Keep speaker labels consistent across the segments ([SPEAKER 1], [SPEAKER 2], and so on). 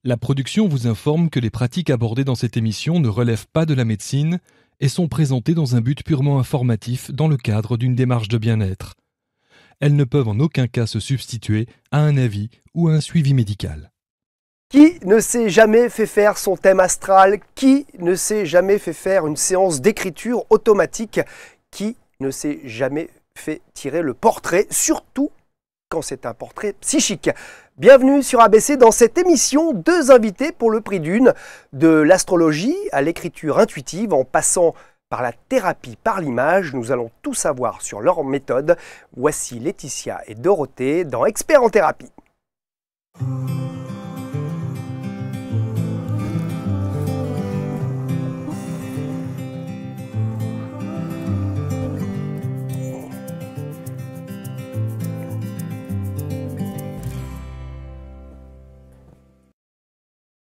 [SPEAKER 1] La production vous informe que les pratiques abordées dans cette émission ne relèvent pas de la médecine et sont présentées dans un but purement informatif dans le cadre d'une démarche de bien-être. Elles ne peuvent en aucun cas se substituer à un avis ou à un suivi médical.
[SPEAKER 2] Qui ne s'est jamais fait faire son thème astral? Qui ne s'est jamais fait faire une séance d'écriture automatique? Qui ne s'est jamais fait tirer le portrait, surtout quand c'est un portrait psychique? Bienvenue sur ABC dans cette émission, 2 invités pour le prix d'une, de l'astrologie à l'écriture intuitive en passant par la thérapie par l'image. Nous allons tout savoir sur leur méthode. Voici Laetitia et Dorothée dans Experts en thérapie.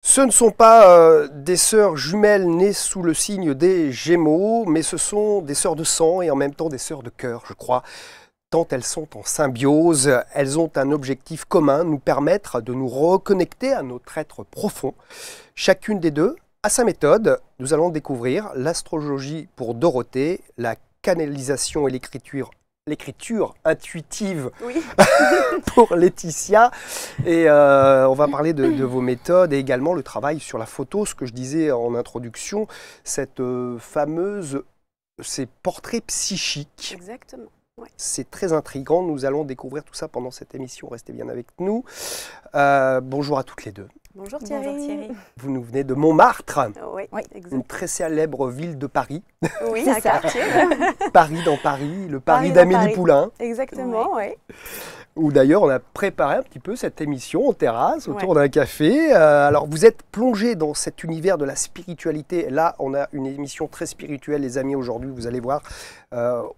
[SPEAKER 2] Ce ne sont pas des sœurs jumelles nées sous le signe des Gémeaux, mais ce sont des sœurs de sang et en même temps des sœurs de cœur, je crois, tant elles sont en symbiose. Elles ont un objectif commun, nous permettre de nous reconnecter à notre être profond. Chacune des deux a sa méthode. Nous allons découvrir l'astrologie pour Dorothée, la canalisation et l'écriture intuitive, oui. Pour Laetitia. Et on va parler de vos méthodes et également le travail sur la photo, ce que je disais en introduction, cette ces portraits psychiques.
[SPEAKER 3] Exactement. Ouais.
[SPEAKER 2] C'est très intriguant, nous allons découvrir tout ça pendant cette émission, restez bien avec nous. Bonjour à toutes les deux.
[SPEAKER 3] Bonjour Thierry. Bonjour Thierry.
[SPEAKER 2] Vous nous venez de Montmartre,
[SPEAKER 3] oui,
[SPEAKER 2] une très célèbre ville de Paris.
[SPEAKER 3] Oui, un quartier.
[SPEAKER 2] Paris dans Paris, le Paris d'Amélie Poulain.
[SPEAKER 3] Exactement, oui.
[SPEAKER 2] Où d'ailleurs on a préparé un petit peu cette émission en terrasse, autour d'un café. Alors vous êtes plongé dans cet univers de la spiritualité. Là, on a une émission très spirituelle, les amis, aujourd'hui, vous allez voir,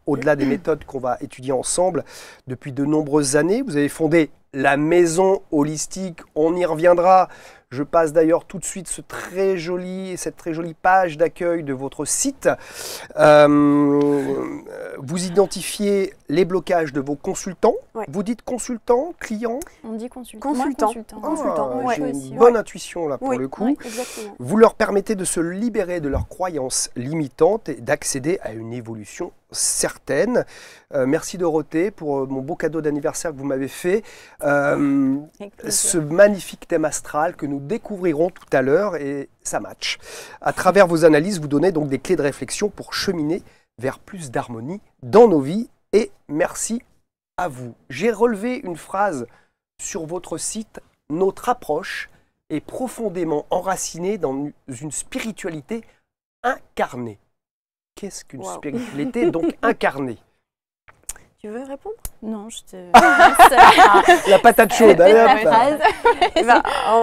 [SPEAKER 2] au-delà des méthodes qu'on va étudier ensemble. Depuis de nombreuses années, vous avez fondé la maison holistique, on y reviendra. Je passe d'ailleurs tout de suite cette très jolie page d'accueil de votre site. Vous identifiez les blocages de vos consultants. Ouais. Vous dites consultants, clients?
[SPEAKER 3] On dit consultant. Consultant.
[SPEAKER 2] J'ai une bonne intuition là pour le coup. Vous leur permettez de se libérer de leurs croyances limitantes et d'accéder à une évolution certaine. Merci Dorothée pour mon beau cadeau d'anniversaire que vous m'avez fait. Ce magnifique thème astral que nous découvrirons tout à l'heure et ça match. À travers vos analyses, vous donnez donc des clés de réflexion pour cheminer vers plus d'harmonie dans nos vies et merci à vous. J'ai relevé une phrase sur votre site. Notre approche est profondément enracinée dans une spiritualité incarnée. Qu'est-ce qu'une spiritualité donc incarnée?
[SPEAKER 3] Tu veux répondre?
[SPEAKER 4] Non, je te...
[SPEAKER 2] La patate chaude.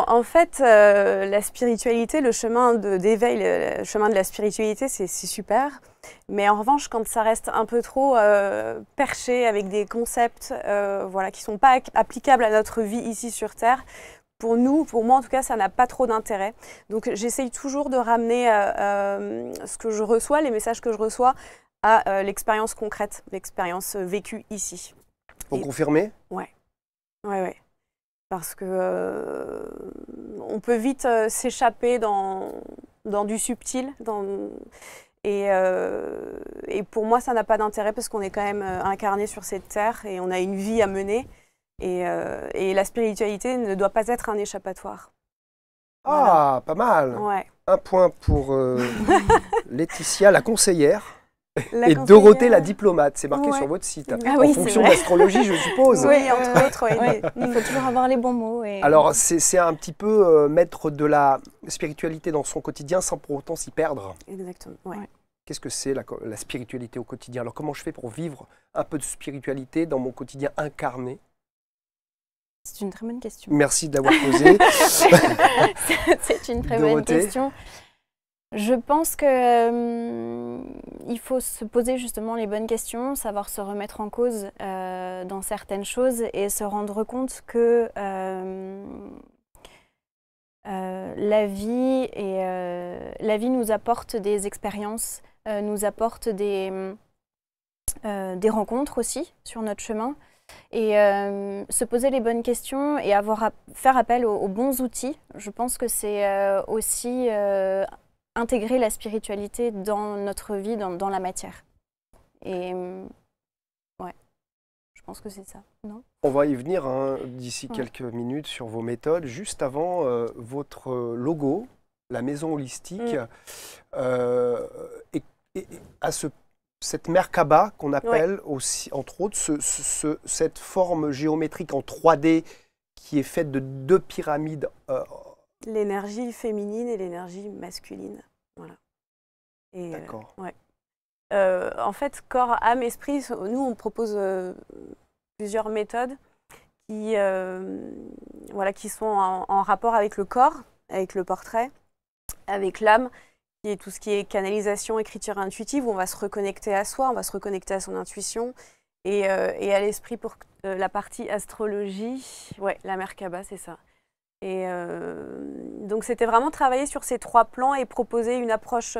[SPEAKER 3] En fait, la spiritualité, le chemin d'éveil, le chemin de la spiritualité, c'est super. Mais en revanche, quand ça reste un peu trop perché avec des concepts qui ne sont pas applicables à notre vie ici sur Terre, pour moi en tout cas, ça n'a pas trop d'intérêt. Donc j'essaye toujours de ramener ce que je reçois, les messages que je reçois, à l'expérience concrète, l'expérience vécue ici.
[SPEAKER 2] Vous confirmez?
[SPEAKER 3] Ouais. Parce que on peut vite s'échapper dans du subtil, et pour moi, ça n'a pas d'intérêt parce qu'on est quand même incarné sur cette terre et on a une vie à mener. Et la spiritualité ne doit pas être un échappatoire.
[SPEAKER 2] Ah, voilà. Pas mal.
[SPEAKER 3] Ouais.
[SPEAKER 2] Un point pour Laetitia, la conseillère. Et Dorothée, la diplomate, c'est marqué sur votre site.
[SPEAKER 4] Ah oui,
[SPEAKER 2] en fonction de l'astrologie, je suppose.
[SPEAKER 3] Oui, entre autres.
[SPEAKER 4] Il faut toujours avoir les bons mots. Et...
[SPEAKER 2] Alors, c'est un petit peu mettre de la spiritualité dans son quotidien sans pour autant s'y perdre.
[SPEAKER 3] Exactement, ouais.
[SPEAKER 2] Qu'est-ce que c'est la spiritualité au quotidien? Alors, comment je fais pour vivre un peu de spiritualité dans mon quotidien incarné?
[SPEAKER 4] C'est une très bonne question.
[SPEAKER 2] Merci de l'avoir posée.
[SPEAKER 4] C'est une très bonne question. Je pense que il faut se poser justement les bonnes questions, savoir se remettre en cause dans certaines choses et se rendre compte que la vie nous apporte des expériences, nous apporte des rencontres aussi sur notre chemin. Et se poser les bonnes questions et faire appel aux bons outils, je pense que c'est aussi intégrer la spiritualité dans notre vie, dans la matière. Et ouais, je pense que c'est ça, non ?
[SPEAKER 2] On va y venir d'ici quelques minutes sur vos méthodes. Juste avant, votre logo, la maison holistique, a cette Merkaba qu'on appelle aussi, entre autres, cette forme géométrique en 3D qui est faite de 2 pyramides.
[SPEAKER 3] L'énergie féminine et l'énergie masculine. Voilà.
[SPEAKER 2] D'accord.
[SPEAKER 3] En fait, corps, âme, esprit, nous on propose plusieurs méthodes qui sont en rapport avec le corps, avec le portrait, avec l'âme, qui est tout ce qui est canalisation, écriture intuitive, où on va se reconnecter à soi, on va se reconnecter à son intuition, et à l'esprit pour la partie astrologie, la Merkaba, c'est ça. Et donc c'était vraiment travailler sur ces 3 plans et proposer une approche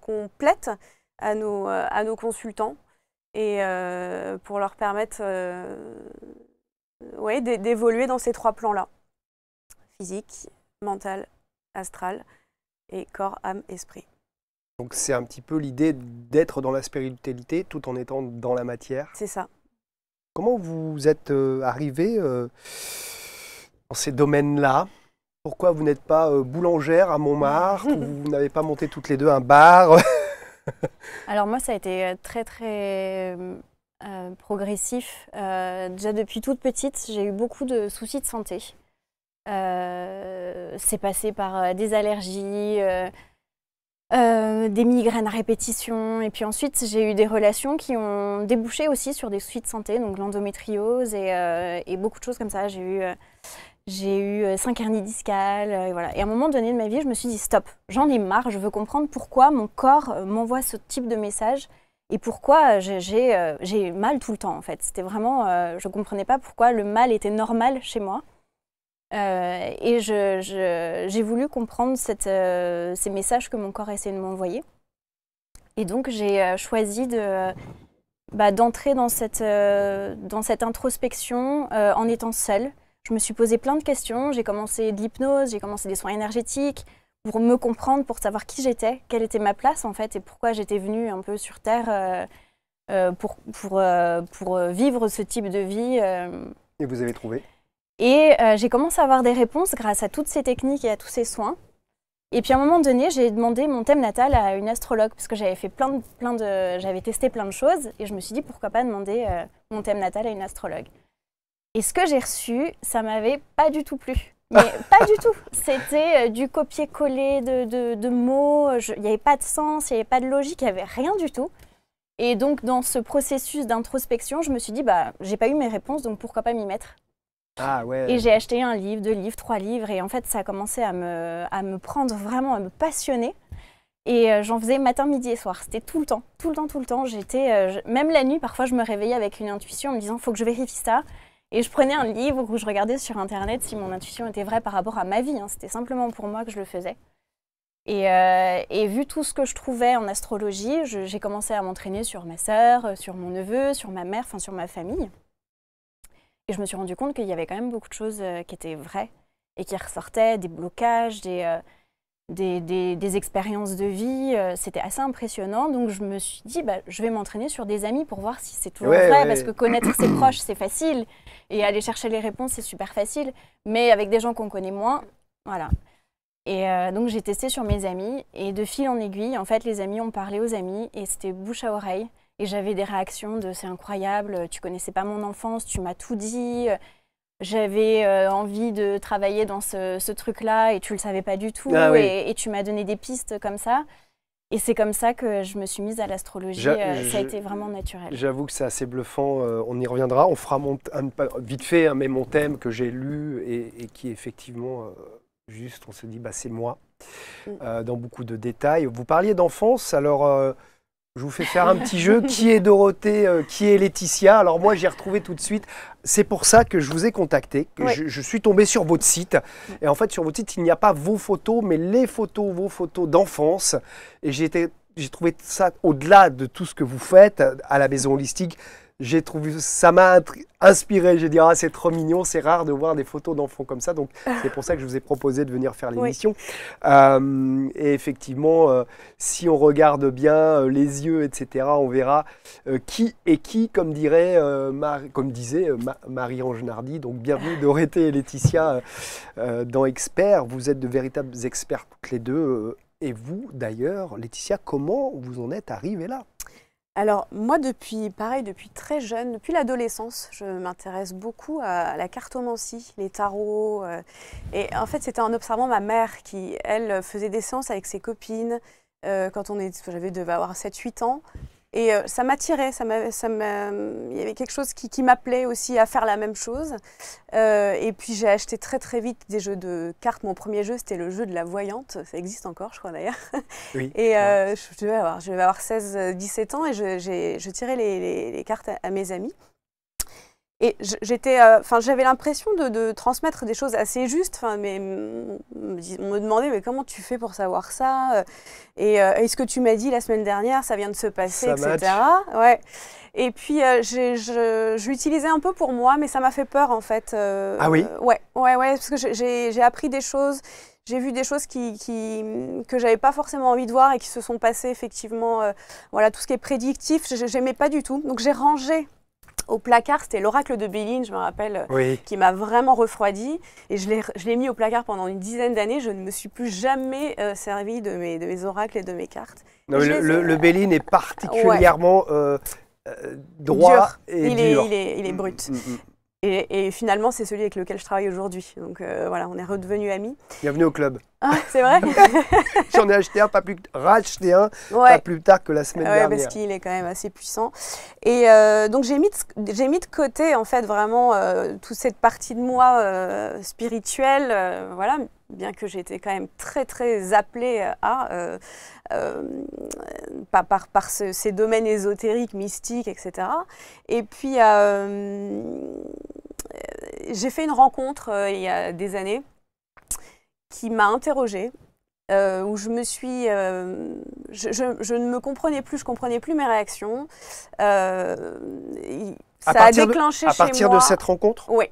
[SPEAKER 3] complète à nos consultants, et pour leur permettre d'évoluer dans ces 3 plans-là. Physique, mental, astral, et corps, âme, esprit.
[SPEAKER 2] Donc c'est un petit peu l'idée d'être dans la spiritualité tout en étant dans la matière.
[SPEAKER 3] C'est ça.
[SPEAKER 2] Comment vous êtes arrivé dans ces domaines-là? Pourquoi vous n'êtes pas boulangère à Montmartre ou vous n'avez pas monté toutes les deux un bar?
[SPEAKER 4] Alors moi, ça a été très très progressif. Déjà depuis toute petite, j'ai eu beaucoup de soucis de santé. C'est passé par des allergies, des migraines à répétition, et puis ensuite j'ai eu des relations qui ont débouché aussi sur des soucis de santé, donc l'endométriose et beaucoup de choses comme ça. J'ai eu 5 hernies discales, et voilà. Et à un moment donné de ma vie, je me suis dit stop, j'en ai marre, je veux comprendre pourquoi mon corps m'envoie ce type de message et pourquoi j'ai mal tout le temps en fait. C'était vraiment, je ne comprenais pas pourquoi le mal était normal chez moi. Et j'ai voulu comprendre ces messages que mon corps essayait de m'envoyer. Et donc j'ai choisi d'entrer dans cette introspection en étant seule. Je me suis posé plein de questions, j'ai commencé de l'hypnose, j'ai commencé des soins énergétiques pour me comprendre, pour savoir qui j'étais, quelle était ma place en fait et pourquoi j'étais venue un peu sur Terre pour vivre ce type de vie.
[SPEAKER 2] Et vous avez trouvé?
[SPEAKER 4] Et j'ai commencé à avoir des réponses grâce à toutes ces techniques et à tous ces soins. Et puis à un moment donné, j'ai demandé mon thème natal à une astrologue parce que j'avais fait j'avais testé plein de choses et je me suis dit pourquoi pas demander mon thème natal à une astrologue. Et ce que j'ai reçu, ça m'avait pas du tout plu. Mais pas du tout. C'était du copier-coller de mots, il n'y avait pas de sens, il n'y avait pas de logique, il n'y avait rien du tout. Et donc dans ce processus d'introspection, je me suis dit, j'ai pas eu mes réponses, donc pourquoi pas m'y mettre?
[SPEAKER 2] Ah ouais.
[SPEAKER 4] Et j'ai acheté 1 livre, 2 livres, 3 livres, et en fait ça a commencé à me prendre vraiment, à me passionner. Et j'en faisais matin, midi et soir. C'était tout le temps. Même la nuit, parfois je me réveillais avec une intuition en me disant, faut que je vérifie ça. Et je prenais un livre où je regardais sur Internet si mon intuition était vraie par rapport à ma vie. C'était simplement pour moi que je le faisais. Et vu tout ce que je trouvais en astrologie, j'ai commencé à m'entraîner sur ma sœur, sur mon neveu, sur ma mère, enfin sur ma famille. Et je me suis rendu compte qu'il y avait quand même beaucoup de choses qui étaient vraies et qui ressortaient, des blocages, des expériences de vie. C'était assez impressionnant. Donc je me suis dit, je vais m'entraîner sur des amis pour voir si c'est toujours vrai. Parce que connaître ses proches, c'est facile. Et aller chercher les réponses, c'est super facile. Mais avec des gens qu'on connaît moins, voilà. Et donc j'ai testé sur mes amis. Et de fil en aiguille, en fait, les amis ont parlé aux amis. Et c'était bouche à oreille. Et j'avais des réactions de « c'est incroyable, tu connaissais pas mon enfance, tu m'as tout dit ». J'avais envie de travailler dans ce truc-là et tu le savais pas du tout. Ah, oui. Et tu m'as donné des pistes comme ça. Et c'est comme ça que je me suis mise à l'astrologie. Ça a été vraiment naturel.
[SPEAKER 2] J'avoue que c'est assez bluffant. On y reviendra. On fera vite fait, mais mon thème que j'ai lu et qui est effectivement juste, on se dit, c'est moi, dans beaucoup de détails. Vous parliez d'enfance, alors... je vous fais faire un petit jeu. Qui est Dorothée, qui est Laetitia? Alors moi, j'ai retrouvé tout de suite. C'est pour ça que je vous ai contacté. Je suis tombé sur votre site. Et en fait, sur votre site, il n'y a pas vos photos, mais vos photos d'enfance. Et j'ai trouvé ça, au-delà de tout ce que vous faites à la maison holistique, j'ai trouvé, ça m'a inspiré. J'ai dit, ah, c'est trop mignon, c'est rare de voir des photos d'enfants comme ça. Donc, c'est pour ça que je vous ai proposé de venir faire l'émission. Oui. Et effectivement, si on regarde bien les yeux, etc., on verra qui est qui, comme disait Marie-Ange Nardi. Donc, bienvenue Dorothée et Laetitia dans Experts. Vous êtes de véritables experts toutes les deux. Et vous, d'ailleurs, Laetitia, comment vous en êtes arrivée là?
[SPEAKER 3] Alors moi, depuis très jeune, depuis l'adolescence, je m'intéresse beaucoup à la cartomancie, les tarots. Et en fait, c'était en observant ma mère qui, elle, faisait des séances avec ses copines quand devais avoir 7-8 ans. Et ça m'attirait, il y avait quelque chose qui m'appelait aussi à faire la même chose. Et puis j'ai acheté très très vite des jeux de cartes. Mon premier jeu, c'était le jeu de la voyante. Ça existe encore, je crois d'ailleurs. Oui. Et je devais avoir 16-17 ans et je tirais les cartes à mes amis. Et j'avais l'impression de transmettre des choses assez justes, mais on me demandait mais comment tu fais pour savoir ça, et ce que tu m'as dit la semaine dernière, ça vient de se passer, etc. Ouais. Et puis je l'utilisais un peu pour moi, mais ça m'a fait peur en fait.
[SPEAKER 2] Ah oui.
[SPEAKER 3] Ouais, parce que j'ai appris des choses. J'ai vu des choses que j'avais pas forcément envie de voir et qui se sont passées effectivement. Voilà, tout ce qui est prédictif, j'aimais pas du tout. Donc j'ai rangé au placard, c'était l'oracle de Béline, je me rappelle, qui m'a vraiment refroidi. Et je l'ai mis au placard pendant une dizaine d'années. Je ne me suis plus jamais servi de mes oracles et de mes cartes.
[SPEAKER 2] Non, le Béline est particulièrement droit
[SPEAKER 3] dur.
[SPEAKER 2] Et dur.
[SPEAKER 3] Il est brut. Et finalement, c'est celui avec lequel je travaille aujourd'hui. Donc voilà, on est redevenus amis.
[SPEAKER 2] Bienvenue au club.
[SPEAKER 3] Ah, c'est vrai.
[SPEAKER 2] J'en ai acheté un, racheté un, pas plus tard que la semaine dernière.
[SPEAKER 3] Parce qu'il est quand même assez puissant. Et donc j'ai mis de côté en fait vraiment toute cette partie de moi spirituelle, voilà, bien que j'étais quand même très très appelée par ces domaines ésotériques, mystiques, etc. Et puis j'ai fait une rencontre il y a des années qui m'a interrogée, où je me suis... je ne me comprenais plus, je ne comprenais plus mes réactions. Ça a déclenché chez moi...
[SPEAKER 2] À partir de cette rencontre?
[SPEAKER 3] Oui.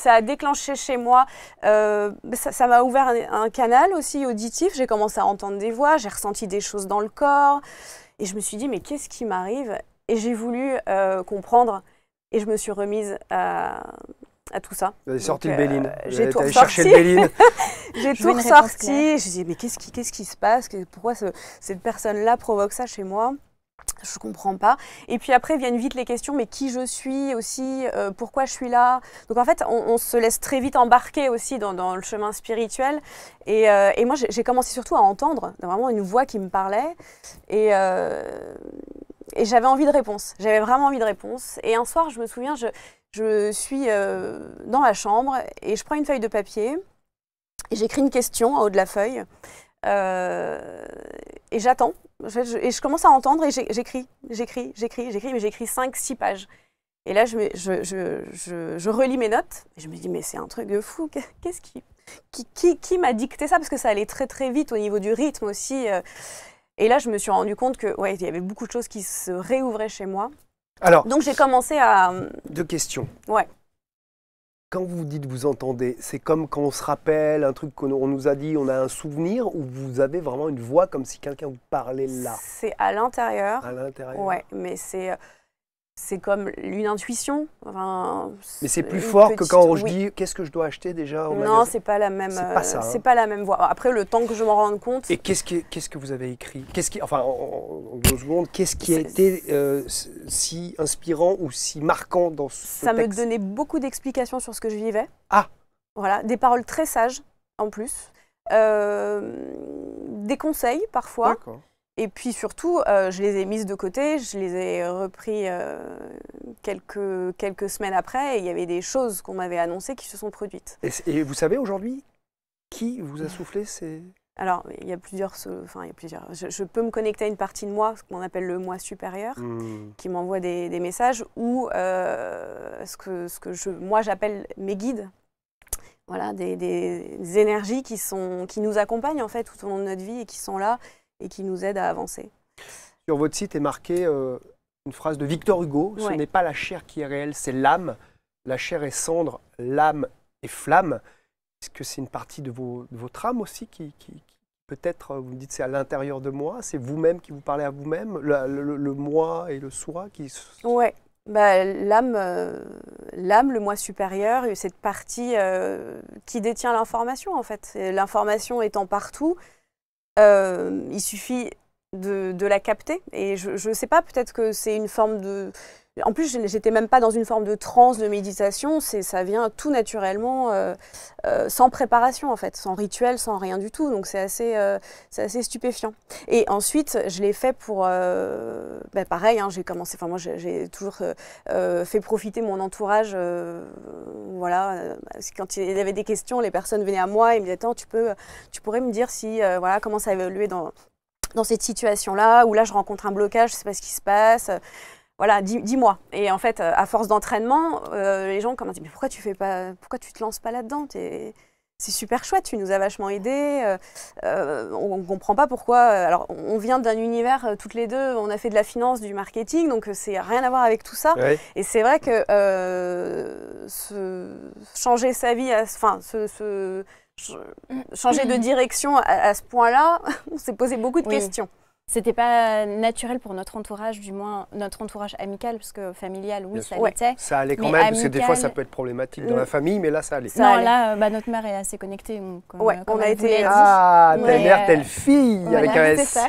[SPEAKER 3] Ça a déclenché chez moi, ça m'a ouvert un canal aussi auditif. J'ai commencé à entendre des voix, j'ai ressenti des choses dans le corps. Et je me suis dit, mais qu'est-ce qui m'arrive? Et j'ai voulu comprendre. Et je me suis remise à tout ça.
[SPEAKER 2] Vous avez sorti le Béline.
[SPEAKER 3] J'ai tout
[SPEAKER 2] cherché le Béline.
[SPEAKER 3] J'ai tout ressorti. Je me suis dit, mais qu'est-ce qui se passe? Pourquoi cette personne-là provoque ça chez moi? Je ne comprends pas. Et puis après viennent vite les questions, mais qui je suis aussi, pourquoi je suis là? Donc en fait, on se laisse très vite embarquer aussi dans le chemin spirituel. Et moi, j'ai commencé surtout à entendre vraiment une voix qui me parlait. Et j'avais envie de réponse. J'avais vraiment envie de réponse. Et un soir, je me souviens, je suis dans ma chambre et je prends une feuille de papier et j'écris une question en haut de la feuille. Et j'attends. Et je commence à entendre et j'écris, mais j'écris 5-6 pages. Et là, je relis mes notes et je me dis, mais c'est un truc de fou. Qu'est-ce qui m'a dicté ça? Parce que ça allait très très vite au niveau du rythme aussi. Et là, je me suis rendu compte que il y avait beaucoup de choses qui se réouvraient chez moi.
[SPEAKER 2] Alors,
[SPEAKER 3] donc j'ai commencé à...
[SPEAKER 2] 2 questions.
[SPEAKER 3] Ouais.
[SPEAKER 2] Quand vous dites vous entendez, c'est comme quand on se rappelle un truc qu'on nous a dit, on a un souvenir, ou vous avez vraiment une voix comme si quelqu'un vous parlait là?
[SPEAKER 3] C'est à l'intérieur.
[SPEAKER 2] À l'intérieur.
[SPEAKER 3] Ouais, mais c'est comme une intuition. Enfin,
[SPEAKER 2] mais c'est plus fort que quand je dis qu'est-ce que je dois acheter déjà au magasin?
[SPEAKER 3] Non, c'est pas la même. C'est pas la même voix. Après, le temps que je m'en rende compte.
[SPEAKER 2] Et qu'est-ce que vous avez écrit? Enfin, en 2 secondes, qu'est-ce qui a été si inspirant ou si marquant dans ce texte?
[SPEAKER 3] Ça me donnait beaucoup d'explications sur ce que je vivais.
[SPEAKER 2] Ah.
[SPEAKER 3] Voilà, des paroles très sages en plus, des conseils parfois.
[SPEAKER 2] D'accord.
[SPEAKER 3] Et puis surtout, je les ai mises de côté, je les ai repris quelques semaines après, et il y avait des choses qu'on m'avait annoncées qui se sont produites.
[SPEAKER 2] Et vous savez aujourd'hui qui vous a soufflé ces...
[SPEAKER 3] Alors, il y a plusieurs... Je peux me connecter à une partie de moi, ce qu'on appelle le moi supérieur, qui m'envoie des messages, ou ce que moi j'appelle mes guides. Voilà, des énergies qui nous accompagnent en fait tout au long de notre vie et qui sont là et qui nous aident à avancer.
[SPEAKER 2] Sur votre site est marqué une phrase de Victor Hugo. Ce n'est pas la chair qui est réelle, c'est l'âme. La chair est cendre, l'âme est flamme. Est-ce que c'est une partie de votre âme aussi qui peut-être, vous me dites, c'est à l'intérieur de moi, c'est vous-même qui vous parlez à vous-même, le moi et le soi qui...
[SPEAKER 3] Ouais, bah, l'âme, le moi supérieur, cette partie qui détient l'information en fait. L'information étant partout, il suffit de la capter. Et je ne sais pas, peut-être que c'est une forme de... En plus, j'étais même pas dans une forme de transe, de méditation, ça vient tout naturellement, sans préparation en fait, sans rituel, sans rien du tout, donc c'est assez stupéfiant. Et ensuite, je l'ai fait pour, pareil, hein, j'ai commencé, enfin moi j'ai toujours fait profiter mon entourage, voilà, quand il y avait des questions, les personnes venaient à moi et me disaient, attends, tu pourrais me dire si, voilà, comment ça a évolué dans cette situation-là, où là je rencontre un blocage, je ne sais pas ce qui se passe. Voilà, dis-moi. Et en fait, à force d'entraînement, les gens commencent à dire, mais pourquoi tu te lances pas là-dedans? C'est super chouette, tu nous as vachement aidés. On ne comprend pas pourquoi. Alors, on vient d'un univers, toutes les deux, on a fait de la finance, du marketing, donc c'est rien à voir avec tout ça. Ouais. Et c'est vrai que changer sa vie, changer de direction à ce point-là, on s'est posé beaucoup de questions.
[SPEAKER 4] C'était pas naturel pour notre entourage, du moins notre entourage amical, parce que familial, oui, ça l'était.
[SPEAKER 2] Ça allait quand même, amical, parce que des fois ça peut être problématique dans la famille, mais là ça allait.
[SPEAKER 4] Là, notre mère est assez connectée. Comme
[SPEAKER 3] on a été...
[SPEAKER 2] telle mère, telle fille, voilà, avec un S.
[SPEAKER 4] C'est ça.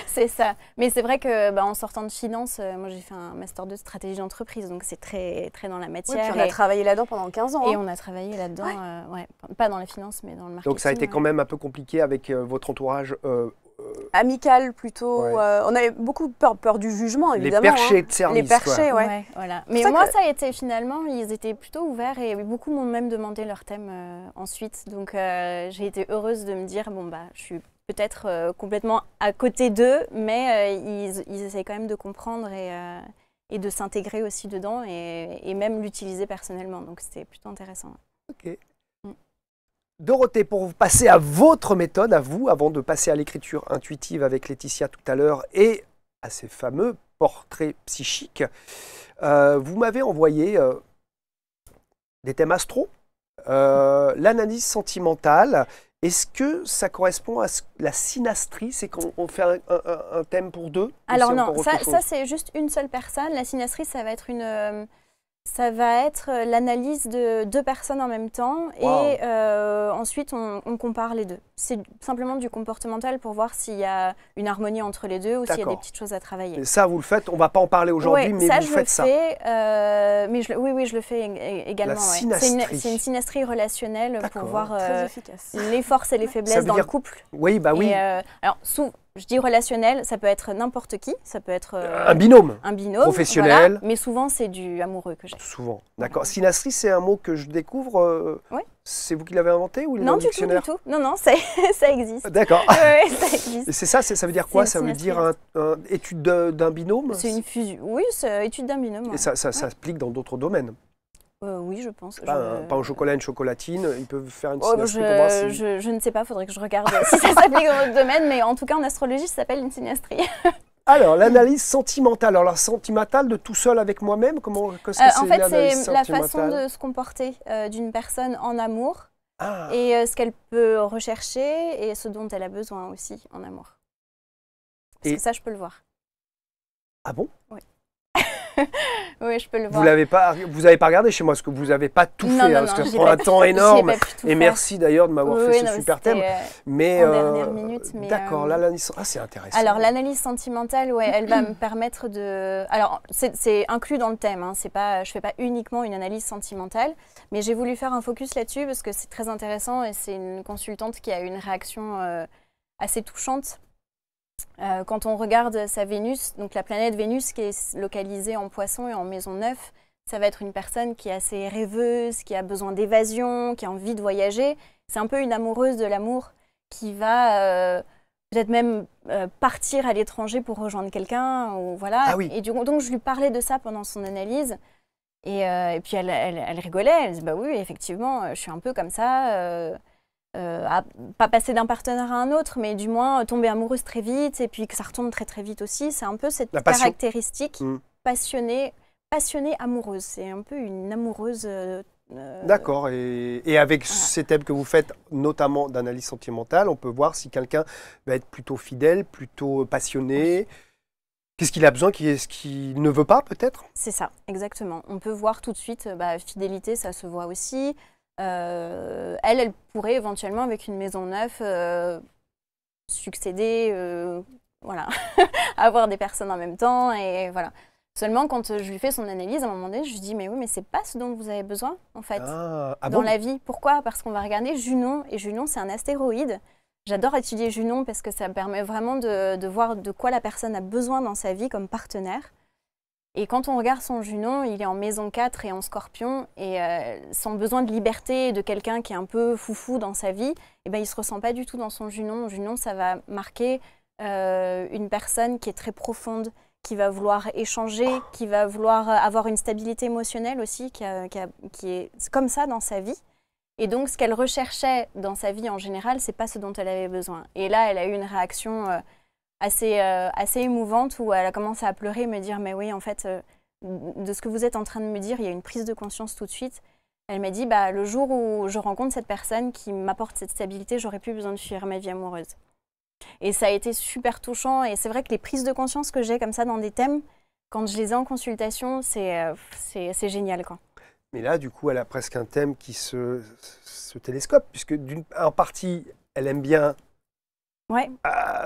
[SPEAKER 4] C'est ça. Mais c'est vrai que en sortant de finance, moi j'ai fait un master de stratégie d'entreprise, donc c'est très, très dans la matière.
[SPEAKER 3] On a travaillé là-dedans pendant 15 ans.
[SPEAKER 4] Et on a travaillé là-dedans, pas dans la finance, mais dans le marketing.
[SPEAKER 2] Donc ça a été quand même un peu compliqué avec votre entourage
[SPEAKER 3] amical plutôt. On avait beaucoup peur du jugement, évidemment.
[SPEAKER 2] Les perchés de service.
[SPEAKER 3] Les perchés,
[SPEAKER 4] voilà. Mais moi, ça a été finalement, ils étaient plutôt ouverts et beaucoup m'ont même demandé leur thème ensuite. Donc j'ai été heureuse de me dire, je suis peut-être complètement à côté d'eux, mais ils essaient quand même de comprendre et de s'intégrer aussi dedans et même l'utiliser personnellement. Donc c'était plutôt intéressant.
[SPEAKER 2] Ok. Dorothée, pour vous passer à votre méthode, à vous, avant de passer à l'écriture intuitive avec Laetitia tout à l'heure et à ces fameux portraits psychiques, vous m'avez envoyé des thèmes astro, l'analyse sentimentale. Est-ce que ça correspond à la synastrie? C'est qu'on fait un thème pour deux?
[SPEAKER 4] Alors non, ça c'est juste une seule personne. La synastrie, ça va être ça va être l'analyse de deux personnes en même temps et ensuite on compare les deux. C'est simplement du comportemental pour voir s'il y a une harmonie entre les deux ou s'il y a des petites choses à travailler.
[SPEAKER 2] Et ça, vous le faites, on ne va pas en parler aujourd'hui, mais vous faites ça.
[SPEAKER 4] Mais je le fais également.
[SPEAKER 2] C'est
[SPEAKER 4] une synastrie relationnelle pour voir les forces et les faiblesses dans le couple.
[SPEAKER 2] Oui, bah oui.
[SPEAKER 4] Alors, je dis relationnel, ça peut être n'importe qui, ça peut être
[SPEAKER 2] un binôme professionnel,
[SPEAKER 4] voilà, mais souvent c'est du amoureux que j'ai.
[SPEAKER 2] Souvent, d'accord. Synastrie, c'est un mot que je découvre. C'est vous qui l'avez inventé ou il est dans le dictionnaire?
[SPEAKER 4] Non, du tout. Non, ça existe.
[SPEAKER 2] D'accord.
[SPEAKER 4] Oui, ça existe.
[SPEAKER 2] Et c'est ça, ça veut dire quoi? Ça veut dire étude d'un binôme?
[SPEAKER 4] C'est une fusion. Oui, c'est étude d'un binôme.
[SPEAKER 2] Et ça s'applique dans d'autres domaines?
[SPEAKER 4] Oui, je pense.
[SPEAKER 2] Pas au chocolat, une chocolatine, ils peuvent faire une synastrie pour moi.
[SPEAKER 4] Je ne sais pas, il faudrait que je regarde si ça s'applique dans votre domaine, mais en tout cas en astrologie, ça s'appelle une synastrie.
[SPEAKER 2] Alors, l'analyse sentimentale. Alors, la sentimentale de tout seul avec moi-même, qu'est-ce que
[SPEAKER 4] en fait, c'est la façon de se comporter d'une personne en amour et ce qu'elle peut rechercher et ce dont elle a besoin aussi en amour. Parce que ça, je peux le voir.
[SPEAKER 2] Ah bon?
[SPEAKER 4] Oui. Oui, je peux le voir.
[SPEAKER 2] Vous n'avez pas regardé chez moi, parce que vous n'avez pas tout fait, parce que ça prend un temps énorme. Et merci d'ailleurs de m'avoir fait ce super thème. Mais
[SPEAKER 4] en dernière minute.
[SPEAKER 2] D'accord, l'analyse. C'est intéressant.
[SPEAKER 4] Alors l'analyse sentimentale, elle va me permettre de. Alors c'est inclus dans le thème. Hein, je fais pas uniquement une analyse sentimentale, mais j'ai voulu faire un focus là-dessus parce que c'est très intéressant et c'est une consultante qui a eu une réaction assez touchante. Quand on regarde sa Vénus, donc la planète Vénus qui est localisée en Poisson et en Maison 9, ça va être une personne qui est assez rêveuse, qui a besoin d'évasion, qui a envie de voyager. C'est un peu une amoureuse de l'amour qui va peut-être même partir à l'étranger pour rejoindre quelqu'un. Voilà.
[SPEAKER 2] Ah oui.
[SPEAKER 4] Et donc je lui parlais de ça pendant son analyse. Et puis elle rigolait, elle disait bah oui, effectivement, je suis un peu comme ça. pas passer d'un partenaire à un autre, mais du moins tomber amoureuse très vite et puis que ça retombe très très vite aussi. C'est un peu cette caractéristique passionnée amoureuse. C'est un peu une amoureuse.
[SPEAKER 2] D'accord. Et avec ces thèmes que vous faites, notamment d'analyse sentimentale, on peut voir si quelqu'un va être plutôt fidèle, plutôt passionné. Qu'est-ce qu'il a besoin, qu'est-ce qu'il ne veut pas peut-être?
[SPEAKER 4] C'est ça, exactement. On peut voir tout de suite, fidélité, ça se voit aussi. Elle pourrait éventuellement, avec une maison neuve, succéder, voilà, avoir des personnes en même temps, et voilà. Seulement, quand je lui fais son analyse, à un moment donné, je lui dis, mais oui, mais c'est pas ce dont vous avez besoin, en fait, dans la vie. Pourquoi? Parce qu'on va regarder Junon, et Junon, c'est un astéroïde. J'adore étudier Junon parce que ça me permet vraiment de voir de quoi la personne a besoin dans sa vie comme partenaire. Et quand on regarde son Junon, il est en maison 4 et en Scorpion, et son besoin de liberté de quelqu'un qui est un peu foufou dans sa vie, eh ben, il ne se ressent pas du tout dans son Junon. Junon, ça va marquer une personne qui est très profonde, qui va vouloir échanger, qui va vouloir avoir une stabilité émotionnelle aussi, qui est comme ça dans sa vie. Et donc, ce qu'elle recherchait dans sa vie en général, ce n'est pas ce dont elle avait besoin. Et là, elle a eu une réaction assez émouvante où elle a commencé à pleurer et me dire « Mais oui, en fait, de ce que vous êtes en train de me dire, il y a une prise de conscience tout de suite. » Elle m'a dit « Le jour où je rencontre cette personne qui m'apporte cette stabilité, j'aurais plus besoin de fuir ma vie amoureuse. » Et ça a été super touchant. Et c'est vrai que les prises de conscience que j'ai comme ça dans des thèmes, quand je les ai en consultation, c'est génial, quoi.
[SPEAKER 2] Mais là, du coup, elle a presque un thème qui se télescope, puisque en partie, elle aime bien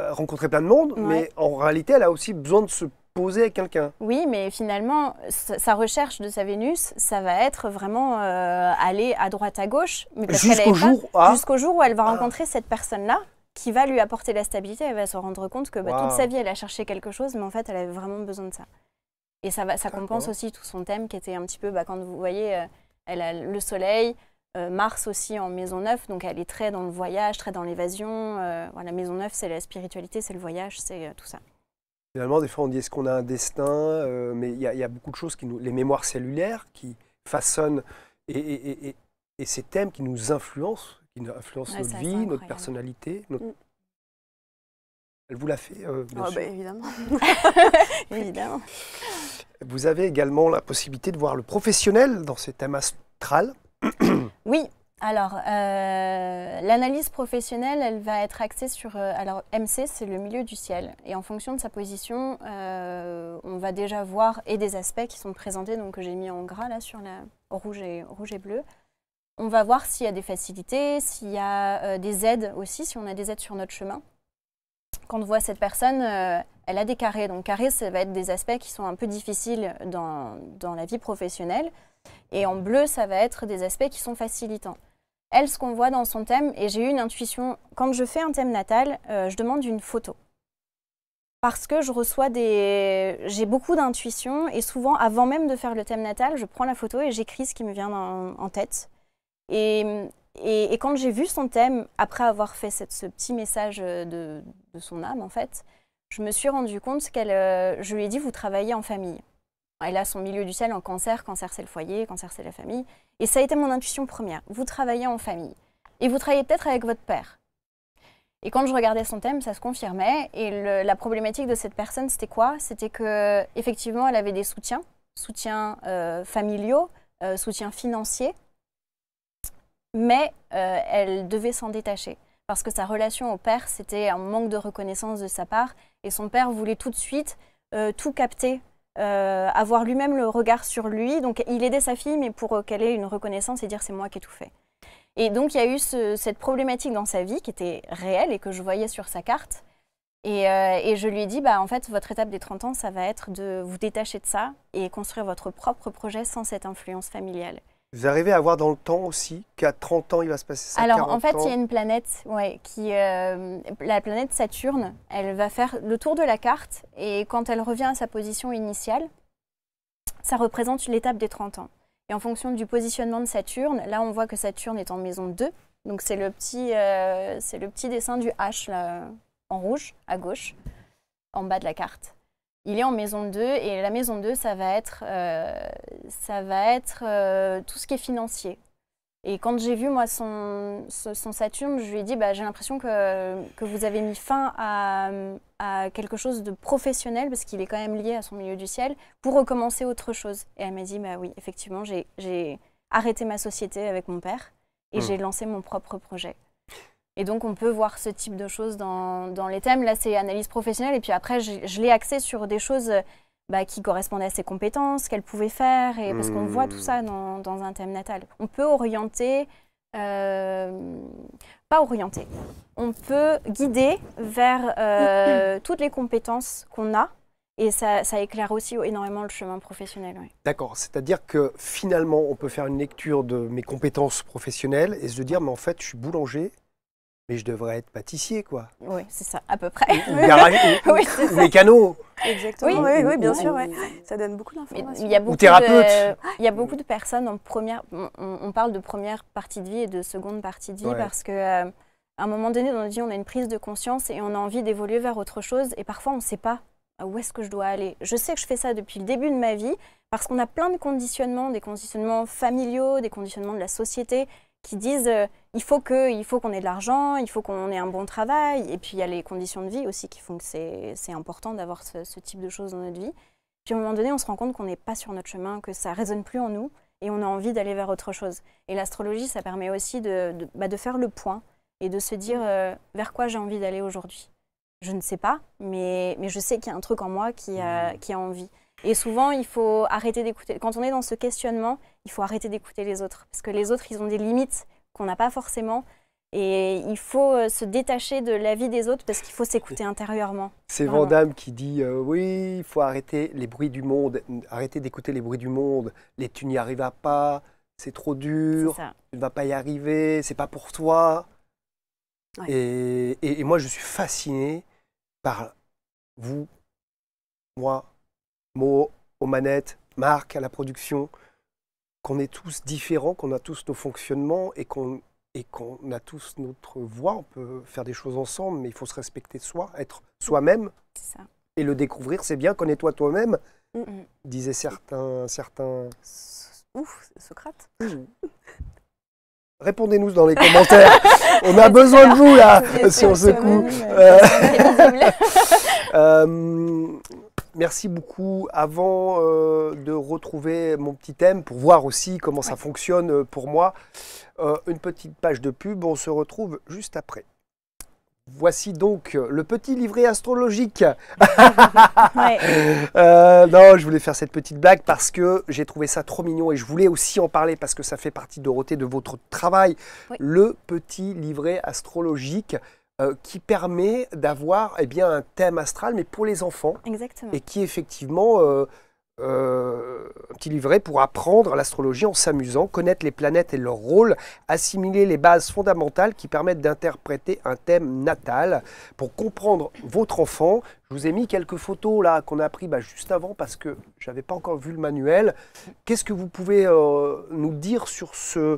[SPEAKER 2] rencontrer plein de monde, mais en réalité, elle a aussi besoin de se poser avec quelqu'un.
[SPEAKER 4] Oui, mais finalement, sa recherche de sa Vénus, ça va être vraiment aller à droite, à gauche.
[SPEAKER 2] Jusqu'au
[SPEAKER 4] jour où elle va rencontrer cette personne-là, qui va lui apporter la stabilité. Elle va se rendre compte que toute sa vie, elle a cherché quelque chose, mais en fait, elle avait vraiment besoin de ça. Et ça compense aussi tout son thème qui était un petit peu, quand vous voyez, elle a le soleil, Mars aussi en maison 9, donc elle est très dans le voyage, très dans l'évasion. La maison 9, c'est la spiritualité, c'est le voyage, c'est tout ça.
[SPEAKER 2] Finalement, des fois, on dit est-ce qu'on a un destin, mais il y a beaucoup de choses, les mémoires cellulaires qui façonnent, et ces thèmes qui nous influencent, notre vie, notre personnalité. Elle vous l'a fait, bien sûr.
[SPEAKER 4] Évidemment. Évidemment.
[SPEAKER 2] Vous avez également la possibilité de voir le professionnel dans ces thèmes astrales.
[SPEAKER 4] Oui. Alors, l'analyse professionnelle, elle va être axée sur... alors, MC, c'est le milieu du ciel. Et en fonction de sa position, on va déjà voir des aspects qui sont présentés, donc que j'ai mis en gras là sur la rouge et bleu. On va voir s'il y a des facilités, s'il y a des aides aussi, si on a des aides sur notre chemin. Quand on voit cette personne, elle a des carrés. Donc carrés, ça va être des aspects qui sont un peu difficiles dans la vie professionnelle. Et en bleu, ça va être des aspects qui sont facilitants. Elle, ce qu'on voit dans son thème, et j'ai eu une intuition, quand je fais un thème natal, je demande une photo. Parce que j'ai beaucoup d'intuition, et souvent, avant même de faire le thème natal, je prends la photo et j'écris ce qui me vient en tête. Et quand j'ai vu son thème, après avoir fait ce petit message de son âme, en fait, je me suis rendu compte je lui ai dit, vous travaillez en famille. Elle a son milieu du ciel en cancer, cancer c'est le foyer, cancer c'est la famille. Et ça a été mon intuition première, vous travaillez en famille. Et vous travaillez peut-être avec votre père. Et quand je regardais son thème, ça se confirmait. Et la problématique de cette personne, c'était quoi? C'était qu'effectivement, elle avait des soutiens familiaux, soutiens financiers. Mais elle devait s'en détacher parce que sa relation au père, c'était un manque de reconnaissance de sa part et son père voulait tout de suite tout capter, avoir lui-même le regard sur lui. Donc il aidait sa fille, mais pour qu'elle ait une reconnaissance et dire c'est moi qui ai tout fait. Et donc il y a eu cette problématique dans sa vie qui était réelle et que je voyais sur sa carte. Et je lui ai dit, en fait, votre étape des 30 ans, ça va être de vous détacher de ça et construire votre propre projet sans cette influence familiale.
[SPEAKER 2] Vous arrivez à voir dans le temps aussi qu'à 30 ans, il va se passer ça?
[SPEAKER 4] Alors, en fait, il y a une planète, la planète Saturne, elle va faire le tour de la carte et quand elle revient à sa position initiale, ça représente l'étape des 30 ans. Et en fonction du positionnement de Saturne, là, on voit que Saturne est en maison 2. Donc, c'est le petit dessin du H, là, en rouge, à gauche, en bas de la carte. Il est en maison 2 et la maison 2, ça va être tout ce qui est financier. Et quand j'ai vu, moi, son Saturne, je lui ai dit, j'ai l'impression que vous avez mis fin à quelque chose de professionnel, parce qu'il est quand même lié à son milieu du ciel, pour recommencer autre chose. Et elle m'a dit, oui, effectivement, j'ai arrêté ma société avec mon père et j'ai lancé mon propre projet. Et donc, on peut voir ce type de choses dans les thèmes. Là, c'est analyse professionnelle. Et puis après, je l'ai axé sur des choses qui correspondaient à ses compétences, qu'elle pouvait faire. Et, parce qu'on voit tout ça dans un thème natal. On peut orienter, pas orienter, on peut guider vers toutes les compétences qu'on a. Et ça éclaire aussi énormément le chemin professionnel. Ouais.
[SPEAKER 2] D'accord, c'est-à-dire que finalement, on peut faire une lecture de mes compétences professionnelles et se dire, mais en fait, je suis boulanger. Mais je devrais être pâtissier, quoi.
[SPEAKER 4] Oui, c'est ça, à peu près.
[SPEAKER 2] Ou mécano.
[SPEAKER 3] Exactement, oui, bien sûr. Ouais. Ça donne beaucoup d'informations.
[SPEAKER 2] Ou thérapeute.
[SPEAKER 4] Il y a beaucoup de personnes en première... On parle de première partie de vie et de seconde partie de vie parce qu'à un moment donné, dans notre vie, on a une prise de conscience et on a envie d'évoluer vers autre chose. Et parfois, on ne sait pas où est-ce que je dois aller. Je sais que je fais ça depuis le début de ma vie parce qu'on a plein de conditionnements, des conditionnements familiaux, des conditionnements de la société qui disent il faut qu'on ait de l'argent, il faut qu'on ait un bon travail. Et puis il y a les conditions de vie aussi qui font que c'est important d'avoir ce type de choses dans notre vie. Puis à un moment donné, on se rend compte qu'on n'est pas sur notre chemin, que ça ne résonne plus en nous et on a envie d'aller vers autre chose. Et l'astrologie, ça permet aussi de faire le point et de se dire vers quoi j'ai envie d'aller aujourd'hui. Je ne sais pas, mais je sais qu'il y a un truc en moi qui a envie. Et souvent, il faut arrêter d'écouter. Quand on est dans ce questionnement, il faut arrêter d'écouter les autres. Parce que les autres, ils ont des limites qu'on n'a pas forcément. Et il faut se détacher de la vie des autres parce qu'il faut s'écouter intérieurement.
[SPEAKER 2] C'est Van Damme qui dit oui, il faut arrêter les bruits du monde, arrêter d'écouter les bruits du monde. Tu n'y arriveras pas, c'est trop dur, tu ne vas pas y arriver, c'est pas pour toi. Ouais. Et moi, je suis fasciné par vous, moi, Mo aux manettes, Marc à la production, qu'on est tous différents, qu'on a tous nos fonctionnements et qu'on a tous notre voix. On peut faire des choses ensemble, mais il faut se respecter soi, être soi-même.
[SPEAKER 4] C'est ça.
[SPEAKER 2] Et le découvrir, c'est bien, connais-toi toi-même, disaient certains...
[SPEAKER 3] Ouf, Socrate.
[SPEAKER 2] Répondez-nous dans les commentaires. On a besoin de vous, là, sur ce coup. Merci beaucoup. Avant de retrouver mon petit thème, pour voir aussi comment ça fonctionne pour moi, une petite page de pub, on se retrouve juste après. Voici donc le petit livret astrologique. Non, je voulais faire cette petite blague parce que j'ai trouvé ça trop mignon et je voulais aussi en parler parce que ça fait partie, Dorothée, de votre travail. Oui. Le petit livret astrologique qui permet d'avoir un thème astral, mais pour les enfants.
[SPEAKER 4] Exactement.
[SPEAKER 2] Et qui effectivement... un petit livret pour apprendre l'astrologie en s'amusant, connaître les planètes et leur rôle, assimiler les bases fondamentales qui permettent d'interpréter un thème natal. Pour comprendre votre enfant, je vous ai mis quelques photos là qu'on a prises juste avant parce que je n'avais pas encore vu le manuel. Qu'est-ce que vous pouvez nous dire sur ce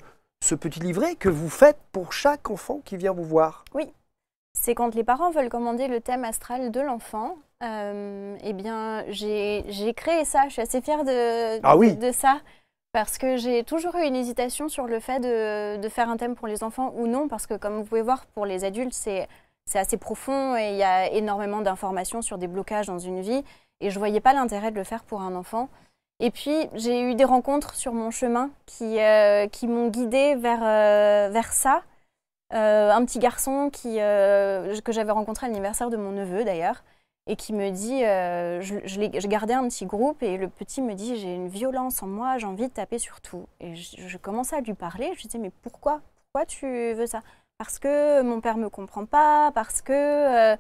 [SPEAKER 2] petit livret que vous faites pour chaque enfant qui vient vous voir?
[SPEAKER 4] Oui, c'est quand les parents veulent commander le thème astral de l'enfant. J'ai créé ça, je suis assez fière de ça parce que j'ai toujours eu une hésitation sur le fait de faire un thème pour les enfants ou non parce que comme vous pouvez voir pour les adultes c'est assez profond et il y a énormément d'informations sur des blocages dans une vie et je voyais pas l'intérêt de le faire pour un enfant. Et puis j'ai eu des rencontres sur mon chemin qui m'ont guidée vers ça. Un petit garçon que j'avais rencontré à l'anniversaire de mon neveu d'ailleurs et qui me dit, je gardais un petit groupe et le petit me dit j'ai une violence en moi, j'ai envie de taper sur tout. Et je commençais à lui parler, je lui disais mais pourquoi tu veux ça? Parce que mon père ne me comprend pas, parce que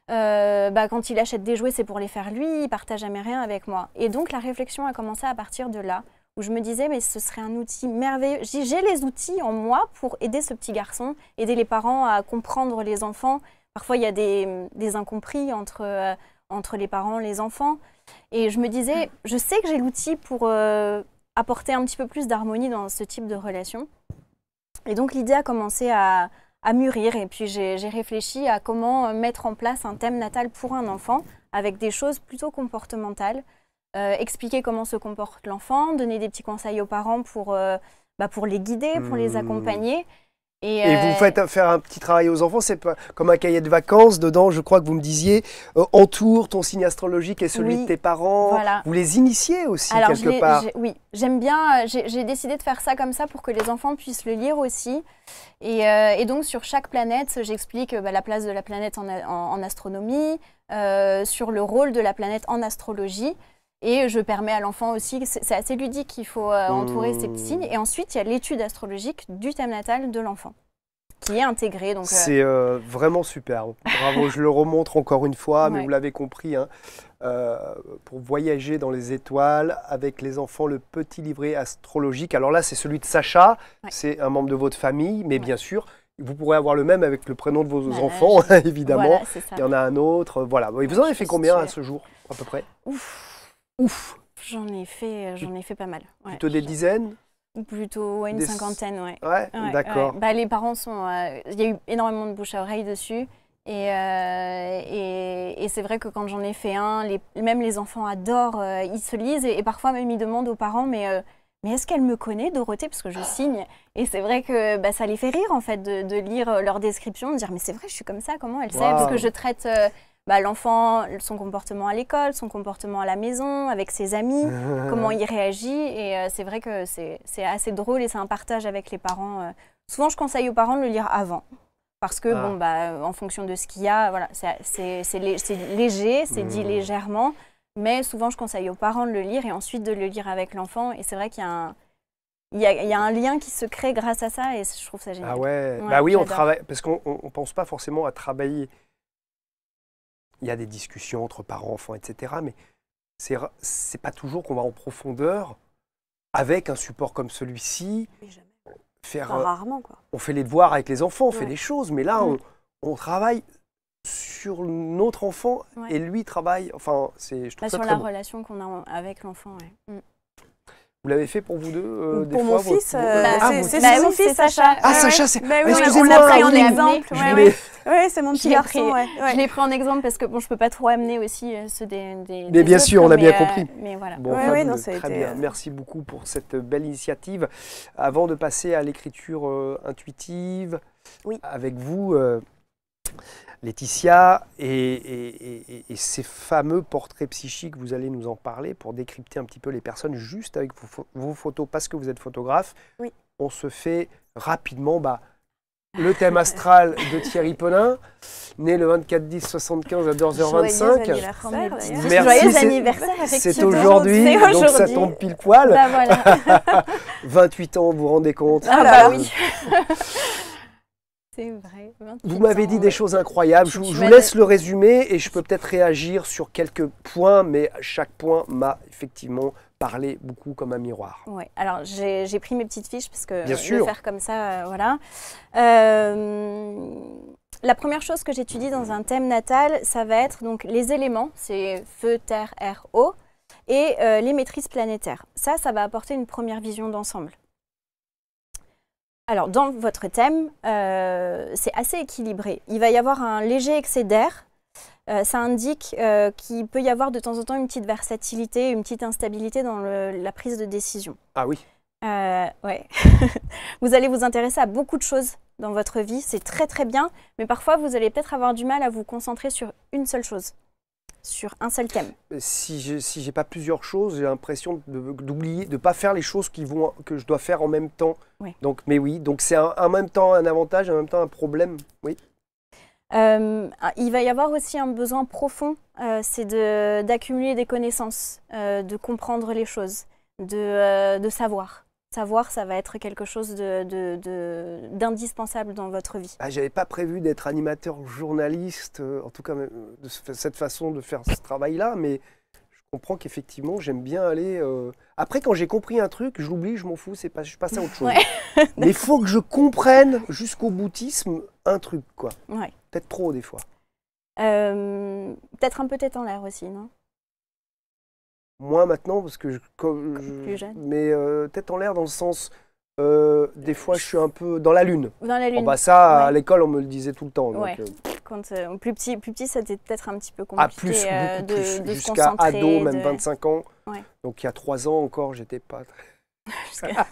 [SPEAKER 4] quand il achète des jouets c'est pour les faire lui, il ne partage jamais rien avec moi. Et donc la réflexion a commencé à partir de là, où je me disais mais ce serait un outil merveilleux. Je dis j'ai les outils en moi pour aider ce petit garçon, aider les parents à comprendre les enfants. Parfois, il y a des incompris entre les parents et les enfants. Et je me disais, je sais que j'ai l'outil pour apporter un petit peu plus d'harmonie dans ce type de relation. Et donc, l'idée a commencé à mûrir. Et puis, j'ai réfléchi à comment mettre en place un thème natal pour un enfant avec des choses plutôt comportementales. Expliquer comment se comporte l'enfant, donner des petits conseils aux parents pour pour les guider, pour les accompagner.
[SPEAKER 2] Et vous faites faire un petit travail aux enfants, c'est pas comme un cahier de vacances. Dedans, je crois que vous me disiez, entoure ton signe astrologique et celui de tes parents.
[SPEAKER 4] Voilà.
[SPEAKER 2] Vous les initiez aussi quelque part.
[SPEAKER 4] Oui, j'aime bien. J'ai décidé de faire ça comme ça pour que les enfants puissent le lire aussi. Et donc, sur chaque planète, j'explique la place de la planète en astronomie, sur le rôle de la planète en astrologie. Et je permets à l'enfant aussi, c'est assez ludique, il faut entourer ces petits signes. Et ensuite, il y a l'étude astrologique du thème natal de l'enfant, qui est intégré.
[SPEAKER 2] C'est vraiment super. Bravo, je le remontre encore une fois, mais vous l'avez compris, hein, pour voyager dans les étoiles avec les enfants, le petit livret astrologique. Alors là, c'est celui de Sacha, c'est un membre de votre famille, mais bien sûr, vous pourrez avoir le même avec le prénom de vos enfants, évidemment.
[SPEAKER 4] Voilà, il
[SPEAKER 2] y en a un autre, voilà. Et vous en avez fait combien à ce jour, à peu près? Ouf.
[SPEAKER 4] J'en ai fait pas mal. Ouais.
[SPEAKER 2] Plutôt des dizaines?
[SPEAKER 4] Plutôt une cinquantaine, ouais.
[SPEAKER 2] Ouais, d'accord.
[SPEAKER 4] Ouais. Les parents sont... Il y a eu énormément de bouche à oreille dessus. Et c'est vrai que quand j'en ai fait un, même les enfants adorent, ils se lisent et parfois même ils demandent aux parents, mais est-ce qu'elle me connaît, Dorothée? Parce que je signe. Et c'est vrai que ça les fait rire en fait de lire leur description, de dire mais c'est vrai, je suis comme ça, comment elle sait? Parce que je traite... l'enfant, son comportement à l'école, son comportement à la maison, avec ses amis, comment il réagit. Et c'est vrai que c'est assez drôle et c'est un partage avec les parents. Souvent, je conseille aux parents de le lire avant. Parce que, en fonction de ce qu'il y a, voilà, c'est léger, c'est dit légèrement. Mais souvent, je conseille aux parents de le lire et ensuite de le lire avec l'enfant. Et c'est vrai qu'il y a un lien qui se crée grâce à ça et je trouve ça génial.
[SPEAKER 2] Ah ouais, bah oui, on travaille, parce qu'on ne pense pas forcément à travailler. Il y a des discussions entre parents, enfants, etc. Mais c'est pas toujours qu'on va en profondeur avec un support comme celui-ci.
[SPEAKER 3] Rarement, quoi.
[SPEAKER 2] On fait les devoirs avec les enfants, on fait des choses, mais là, on travaille sur notre enfant et lui travaille. Enfin, je trouve ça
[SPEAKER 4] sur
[SPEAKER 2] très
[SPEAKER 4] la
[SPEAKER 2] bon.
[SPEAKER 4] relation qu'on a avec l'enfant,
[SPEAKER 2] Vous l'avez fait pour vous deux
[SPEAKER 3] Pour mon fils, c'est
[SPEAKER 4] mon fils, Sacha.
[SPEAKER 2] Ah, Sacha, c'est...
[SPEAKER 3] Excusez-moi,
[SPEAKER 4] on l'a pris en exemple.
[SPEAKER 3] Oui, c'est mon petit garçon.
[SPEAKER 4] Je l'ai pris en exemple parce que je ne peux pas trop amener aussi ceux des
[SPEAKER 2] mais bien sûr, on a bien compris.
[SPEAKER 4] Mais voilà.
[SPEAKER 2] Bon, très bien. Merci beaucoup pour cette belle initiative. Avant de passer à l'écriture intuitive, avec vous, Laetitia, et ces fameux portraits psychiques, vous allez nous en parler pour décrypter un petit peu les personnes juste avec vos photos, parce que vous êtes photographe.
[SPEAKER 3] Oui.
[SPEAKER 2] On se fait rapidement le thème astral de Thierry Penin, né le 24/10/75 à 2h25.
[SPEAKER 4] Joyeux anniversaire,
[SPEAKER 2] c'est aujourd'hui, donc ça tombe pile poil.
[SPEAKER 4] Bah, voilà.
[SPEAKER 2] 28 ans, vous vous rendez compte?
[SPEAKER 4] Ah bah oui. C'est vrai.
[SPEAKER 2] Vous m'avez dit des choses incroyables. Je vous laisse le résumé et je peux peut-être réagir sur quelques points, mais chaque point m'a effectivement parlé beaucoup comme un miroir.
[SPEAKER 4] Oui, alors j'ai pris mes petites fiches parce que
[SPEAKER 2] Bien sûr.
[SPEAKER 4] De faire comme ça, voilà. La première chose que j'étudie dans un thème natal, ça va être donc les éléments, c'est feu, terre, air, eau, et les maîtrises planétaires. Ça va apporter une première vision d'ensemble. Alors, dans votre thème, c'est assez équilibré. Il va y avoir un léger excès d'air. Ça indique qu'il peut y avoir de temps en temps une petite versatilité, une petite instabilité dans la prise de décision.
[SPEAKER 2] Ah oui.
[SPEAKER 4] Ouais. Vous allez vous intéresser à beaucoup de choses dans votre vie, c'est très très bien, mais parfois vous allez peut-être avoir du mal à vous concentrer sur une seule chose, sur un seul thème.
[SPEAKER 2] Si j'ai pas plusieurs choses, j'ai l'impression d'oublier, de ne pas faire les choses que je dois faire en même temps.
[SPEAKER 4] Oui.
[SPEAKER 2] Donc, mais oui, donc c'est en même temps un avantage, en même temps un problème. Oui.
[SPEAKER 4] Il va y avoir aussi un besoin profond, c'est d'accumuler des connaissances, de comprendre les choses, de savoir. Savoir, ça va être quelque chose d'indispensable dans votre vie.
[SPEAKER 2] Ah, j'avais pas prévu d'être animateur journaliste, en tout cas de cette façon de faire ce travail-là, mais je comprends qu'effectivement, j'aime bien aller... Après, quand j'ai compris un truc, je l'oublie, je m'en fous, je passe à autre chose. Ouais. Mais il faut que je comprenne jusqu'au boutisme un truc, quoi.
[SPEAKER 4] Ouais.
[SPEAKER 2] Peut-être trop, des fois.
[SPEAKER 4] Peut-être un peu tête en l'air aussi, non?
[SPEAKER 2] Moi maintenant, parce que
[SPEAKER 4] plus jeune.
[SPEAKER 2] Mais tête en l'air dans le sens, des fois je suis un peu dans la lune.
[SPEAKER 4] Dans la lune.
[SPEAKER 2] Bon, bah ça, à l'école, on me le disait tout le temps.
[SPEAKER 4] Ouais.
[SPEAKER 2] Donc,
[SPEAKER 4] quand plus petit, c'était peut-être un petit peu compliqué.
[SPEAKER 2] Beaucoup plus.
[SPEAKER 4] De
[SPEAKER 2] Jusqu'à ado, même 25 ans.
[SPEAKER 4] Ouais.
[SPEAKER 2] Donc il y a 3 ans encore, j'étais pas...
[SPEAKER 4] C'est ça.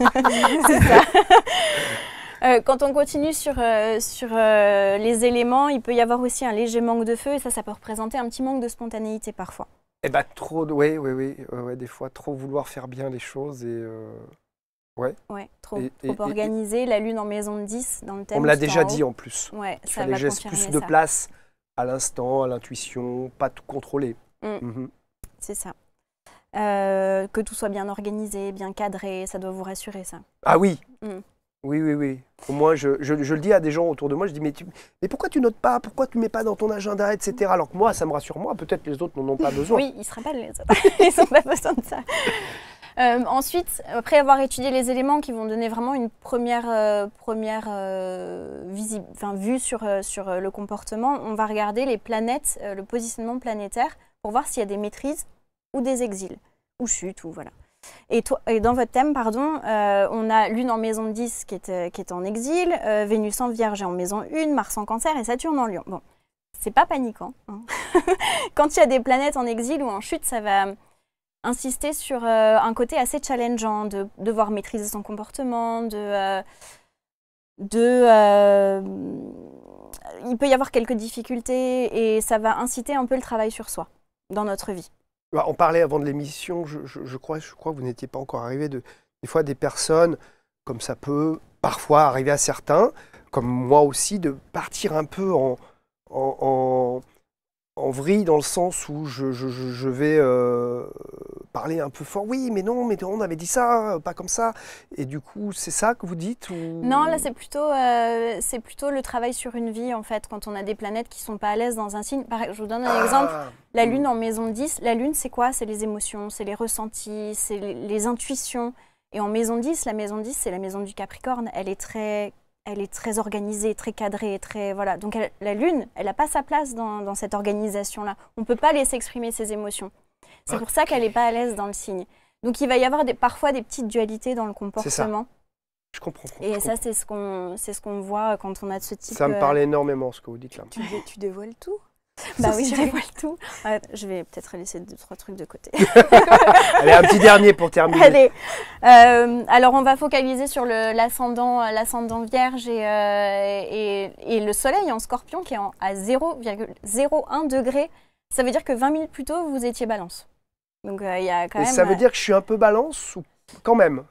[SPEAKER 4] Quand on continue sur les éléments, il peut y avoir aussi un léger manque de feu et ça peut représenter un petit manque de spontanéité parfois.
[SPEAKER 2] Eh bien, oui, des fois, trop vouloir faire bien les choses et... Ouais,
[SPEAKER 4] trop organisé. La lune en maison de 10 dans le thème.
[SPEAKER 2] On me l'a déjà dit en plus.
[SPEAKER 4] Ouais,
[SPEAKER 2] il fallait laisser plus de place à l'instant, à l'intuition, pas tout contrôler.
[SPEAKER 4] C'est ça. Que tout soit bien organisé, bien cadré, ça doit vous rassurer ça.
[SPEAKER 2] Ah oui. Oui. Au moins, je le dis à des gens autour de moi, je dis mais pourquoi tu notes pas, pourquoi tu mets pas dans ton agenda, etc. Alors que moi, ça me rassure moi, peut-être les autres n'en ont pas besoin.
[SPEAKER 4] Oui, ils se rappellent les autres, ils n'ont pas besoin de ça. Ensuite, après avoir étudié les éléments qui vont donner vraiment une première vue sur le comportement, on va regarder les planètes, le positionnement planétaire pour voir s'il y a des maîtrises ou des exils, ou chutes, ou voilà. Et dans votre thème, on a Lune en maison 10 qui est en exil, Vénus en Vierge en maison 1, Mars en Cancer et Saturne en Lion. Bon, c'est pas paniquant. Hein. Quand il y a des planètes en exil ou en chute, ça va insister sur un côté assez challengeant, de devoir maîtriser son comportement, il peut y avoir quelques difficultés et ça va inciter un peu le travail sur soi dans notre vie.
[SPEAKER 2] On parlait avant de l'émission, je crois que vous n'étiez pas encore arrivé, des fois des personnes, comme ça peut parfois arriver à certains, comme moi aussi, de partir un peu en vrille dans le sens où je vais parler un peu fort. Oui, mais non, on avait dit ça, pas comme ça. Et du coup, c'est ça que vous dites ou...
[SPEAKER 4] Non, là, c'est plutôt le travail sur une vie, en fait, quand on a des planètes qui ne sont pas à l'aise dans un signe. Je vous donne un exemple. La Lune en maison 10, la Lune, c'est quoi? C'est les émotions, c'est les ressentis, c'est les intuitions. Et en maison 10, la maison 10, c'est la maison du Capricorne. Elle est très organisée, très cadrée, voilà. Donc la Lune, elle n'a pas sa place dans cette organisation-là. On ne peut pas laisser exprimer ses émotions. C'est pour ça qu'elle n'est pas à l'aise dans le signe. Donc il va y avoir parfois des petites dualités dans le comportement.
[SPEAKER 2] C'est ça. Je comprends.
[SPEAKER 4] C'est ce qu'on voit quand on a de ce type.
[SPEAKER 2] Ça me parle énormément ce que vous dites là.
[SPEAKER 3] Tu dévoiles tout?
[SPEAKER 4] Bah oui, je dévoile tout. Je vais peut-être laisser 2-3 trucs de côté.
[SPEAKER 2] Allez, un petit dernier pour terminer.
[SPEAKER 4] Allez. Alors, on va focaliser sur l'ascendant Vierge et le Soleil en Scorpion qui est à 0,01 degré. Ça veut dire que 20 minutes plus tôt, vous étiez Balance. Donc, il y a quand même...
[SPEAKER 2] ça veut dire que je suis un peu Balance ou quand même?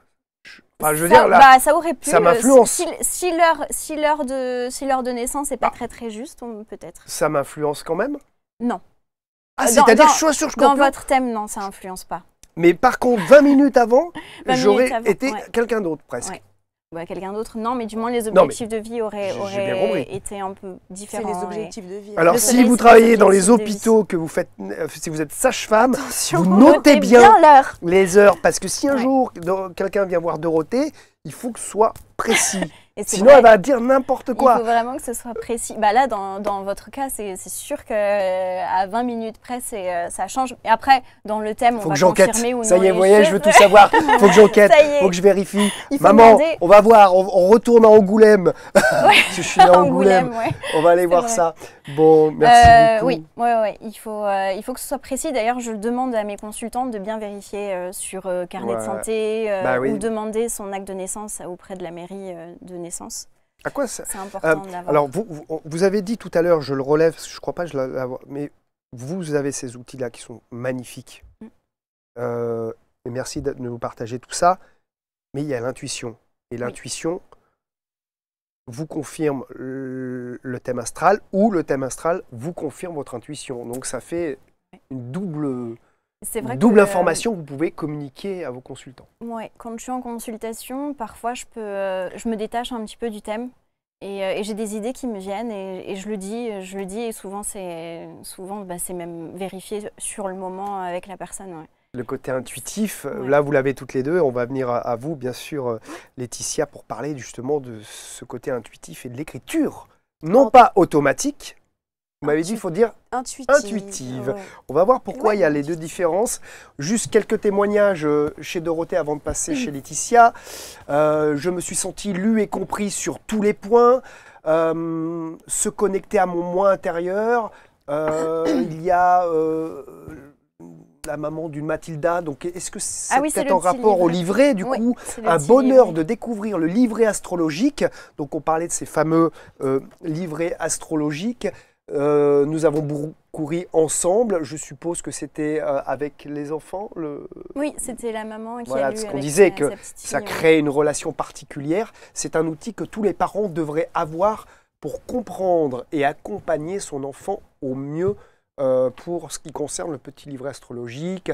[SPEAKER 4] Enfin, je veux dire, là, ça aurait pu.
[SPEAKER 2] Ça m'influence.
[SPEAKER 4] Si l'heure de naissance n'est pas très juste, peut-être.
[SPEAKER 2] Ça m'influence quand même?
[SPEAKER 4] Non.
[SPEAKER 2] C'est-à-dire que je suis sur Scorpion?
[SPEAKER 4] Dans votre thème, non, ça n'influence pas.
[SPEAKER 2] Mais par contre, 20 minutes avant, j'aurais été quelqu'un d'autre presque.
[SPEAKER 4] Ouais. Quelqu'un d'autre, non, mais du moins les objectifs de vie auraient été un peu différents.
[SPEAKER 3] C'est les objectifs de vie.
[SPEAKER 2] Alors, si vous travaillez dans les hôpitaux, que vous faites, si vous êtes sage-femme, vous notez bien les heures. Parce que si un jour, quelqu'un vient voir Dorothée, il faut que ce soit précis. Sinon, elle va dire n'importe quoi.
[SPEAKER 4] Il faut vraiment que ce soit précis. Là, dans votre cas, c'est sûr qu'à 20 minutes près, ça change. Et après, dans le thème, on va confirmer ou non.
[SPEAKER 2] Ça y est, vous voyez, je veux tout savoir. Il faut que j'enquête, il faut que je vérifie. Maman, on va voir, on retourne à Angoulême. Je suis né à Angoulême. On va aller voir ça. Bon, merci beaucoup.
[SPEAKER 4] Oui. Il faut que ce soit précis. D'ailleurs, je demande à mes consultantes de bien vérifier sur carnet de santé ou demander son acte de naissance auprès de la mairie de naissance.
[SPEAKER 2] À quoi ça...
[SPEAKER 4] C'est important de l'avoir.
[SPEAKER 2] Alors, vous avez dit tout à l'heure, je le relève, parce que je ne crois pas que je l'avoir, mais vous avez ces outils-là qui sont magnifiques. Et merci de nous partager tout ça. Mais il y a l'intuition. Et l'intuition vous confirme le thème astral, ou le thème astral vous confirme votre intuition. Donc, ça fait une double information que vous pouvez communiquer à vos consultants.
[SPEAKER 4] Oui, quand je suis en consultation, parfois je me détache un petit peu du thème et j'ai des idées qui me viennent et je le dis et souvent c'est même vérifié sur le moment avec la personne. Ouais.
[SPEAKER 2] Le côté intuitif, là vous l'avez toutes les deux, on va venir à vous bien sûr Laetitia pour parler justement de ce côté intuitif et de l'écriture, non pas automatique. Vous m'avez dit, il faut dire intuitive. Ouais. On va voir pourquoi il y a les deux différences. Juste quelques témoignages chez Dorothée avant de passer chez Laetitia. Je me suis senti lu et compris sur tous les points. Se connecter à mon moi intérieur. Il y a la maman d'une Mathilda. Donc, est-ce que c'est peut-être en rapport
[SPEAKER 4] livret
[SPEAKER 2] au livret, du coup, un bonheur de découvrir le livret astrologique. Donc, on parlait de ces fameux livrets astrologiques. Nous avons beaucoup ri ensemble. Je suppose que c'était avec les enfants.
[SPEAKER 4] Oui, c'était la maman qui
[SPEAKER 2] voilà,
[SPEAKER 4] a lu.
[SPEAKER 2] Ce qu'on
[SPEAKER 4] avec
[SPEAKER 2] disait, que ça
[SPEAKER 4] fille,
[SPEAKER 2] crée une relation particulière. C'est un outil que tous les parents devraient avoir pour comprendre et accompagner son enfant au mieux pour ce qui concerne le petit livret astrologique.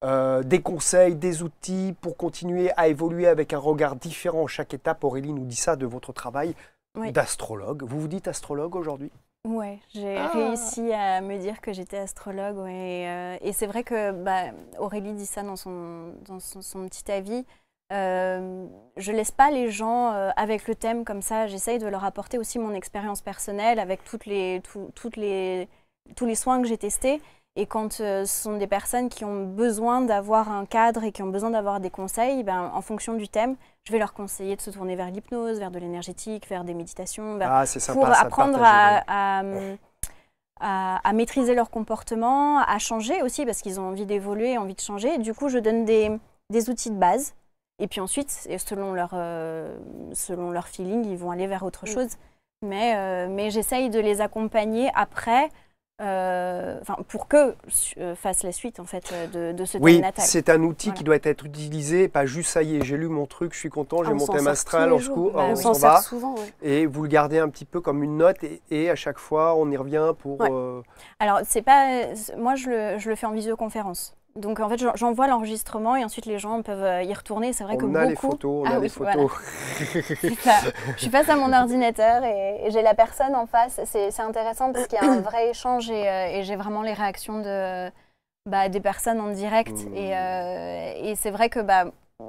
[SPEAKER 2] Des conseils, des outils pour continuer à évoluer avec un regard différent à chaque étape. Aurélie nous dit ça de votre travail d'astrologue. Vous vous dites astrologue aujourd'hui ?
[SPEAKER 4] Ouais, j'ai réussi à me dire que j'étais astrologue. Ouais, et c'est vrai que Aurélie dit ça dans son petit avis. Je laisse pas les gens avec le thème comme ça. J'essaye de leur apporter aussi mon expérience personnelle avec tous les soins que j'ai testés. Et quand ce sont des personnes qui ont besoin d'avoir un cadre et qui ont besoin d'avoir des conseils, en fonction du thème, je vais leur conseiller de se tourner vers l'hypnose, vers de l'énergétique, vers des méditations, pour apprendre à maîtriser leur comportement, à changer aussi, parce qu'ils ont envie d'évoluer, envie de changer. Du coup, je donne des outils de base. Et puis ensuite, selon leur feeling, ils vont aller vers autre chose. Mais j'essaye de les accompagner après, pour que fasse la suite en fait de ce thème natal.
[SPEAKER 2] Oui, c'est un outil qui doit être utilisé, pas juste ça y est, j'ai lu mon truc, je suis content, j'ai mon thème astral, on s'en va.
[SPEAKER 3] Souvent,
[SPEAKER 2] et vous le gardez un petit peu comme une note et à chaque fois on y revient pour...
[SPEAKER 4] Alors c'est pas... Moi je le fais en visioconférence. Donc en fait j'envoie l'enregistrement et ensuite les gens peuvent y retourner. C'est vrai que beaucoup...
[SPEAKER 2] les photos, on a les photos.
[SPEAKER 4] Voilà. Je suis face à mon ordinateur et j'ai la personne en face. C'est intéressant parce qu'il y a un vrai échange et j'ai vraiment les réactions des personnes en direct. Et c'est vrai que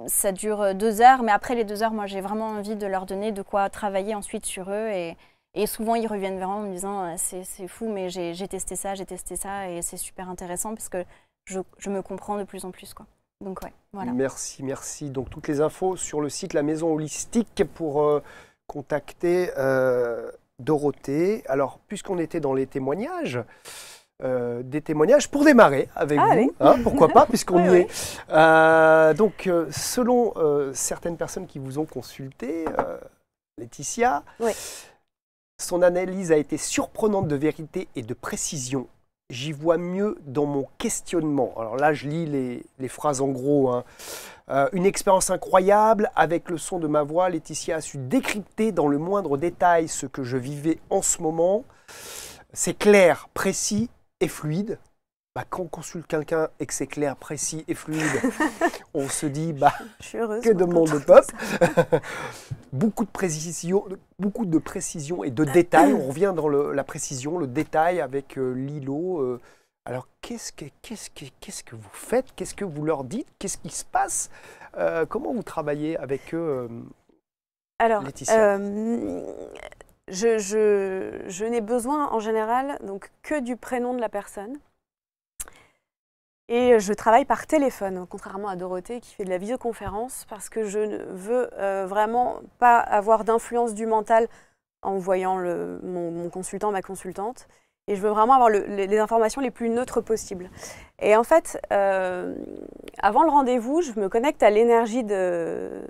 [SPEAKER 4] ça dure 2 heures, mais après les 2 heures, moi j'ai vraiment envie de leur donner de quoi travailler ensuite sur eux. Et souvent ils reviennent vers moi en me disant c'est fou, mais j'ai testé ça et c'est super intéressant parce que je me comprends de plus en plus, quoi. Donc voilà.
[SPEAKER 2] Merci. Donc toutes les infos sur le site La Maison Holistique pour contacter Dorothée. Alors puisqu'on était dans les témoignages, des témoignages pour démarrer avec vous, hein, pourquoi pas, puisqu'on y est. Donc selon certaines personnes qui vous ont consulté, Laetitia, son analyse a été surprenante de vérité et de précision. J'y vois mieux dans mon questionnement. Alors là, je lis les phrases en gros. Hein. Une expérience incroyable. Avec le son de ma voix, Laetitia a su décrypter dans le moindre détail ce que je vivais en ce moment. C'est clair, précis et fluide. Quand on consulte quelqu'un et que c'est clair, précis et fluide, on se dit
[SPEAKER 3] je suis heureuse,
[SPEAKER 2] que demande le peuple. Beaucoup de précision et de détails. On revient dans la précision, le détail avec l'îlot. Alors qu'est-ce que vous faites? Qu'est-ce que vous leur dites? Qu'est-ce qui se passe? Comment vous travaillez avec eux, Laetitia?
[SPEAKER 3] Je n'ai besoin en général donc que du prénom de la personne. Et je travaille par téléphone, contrairement à Dorothée qui fait de la visioconférence, parce que je ne veux vraiment pas avoir d'influence du mental en voyant mon consultant, ma consultante. Et je veux vraiment avoir les informations les plus neutres possibles. Et en fait, avant le rendez-vous, je me connecte à l'énergie de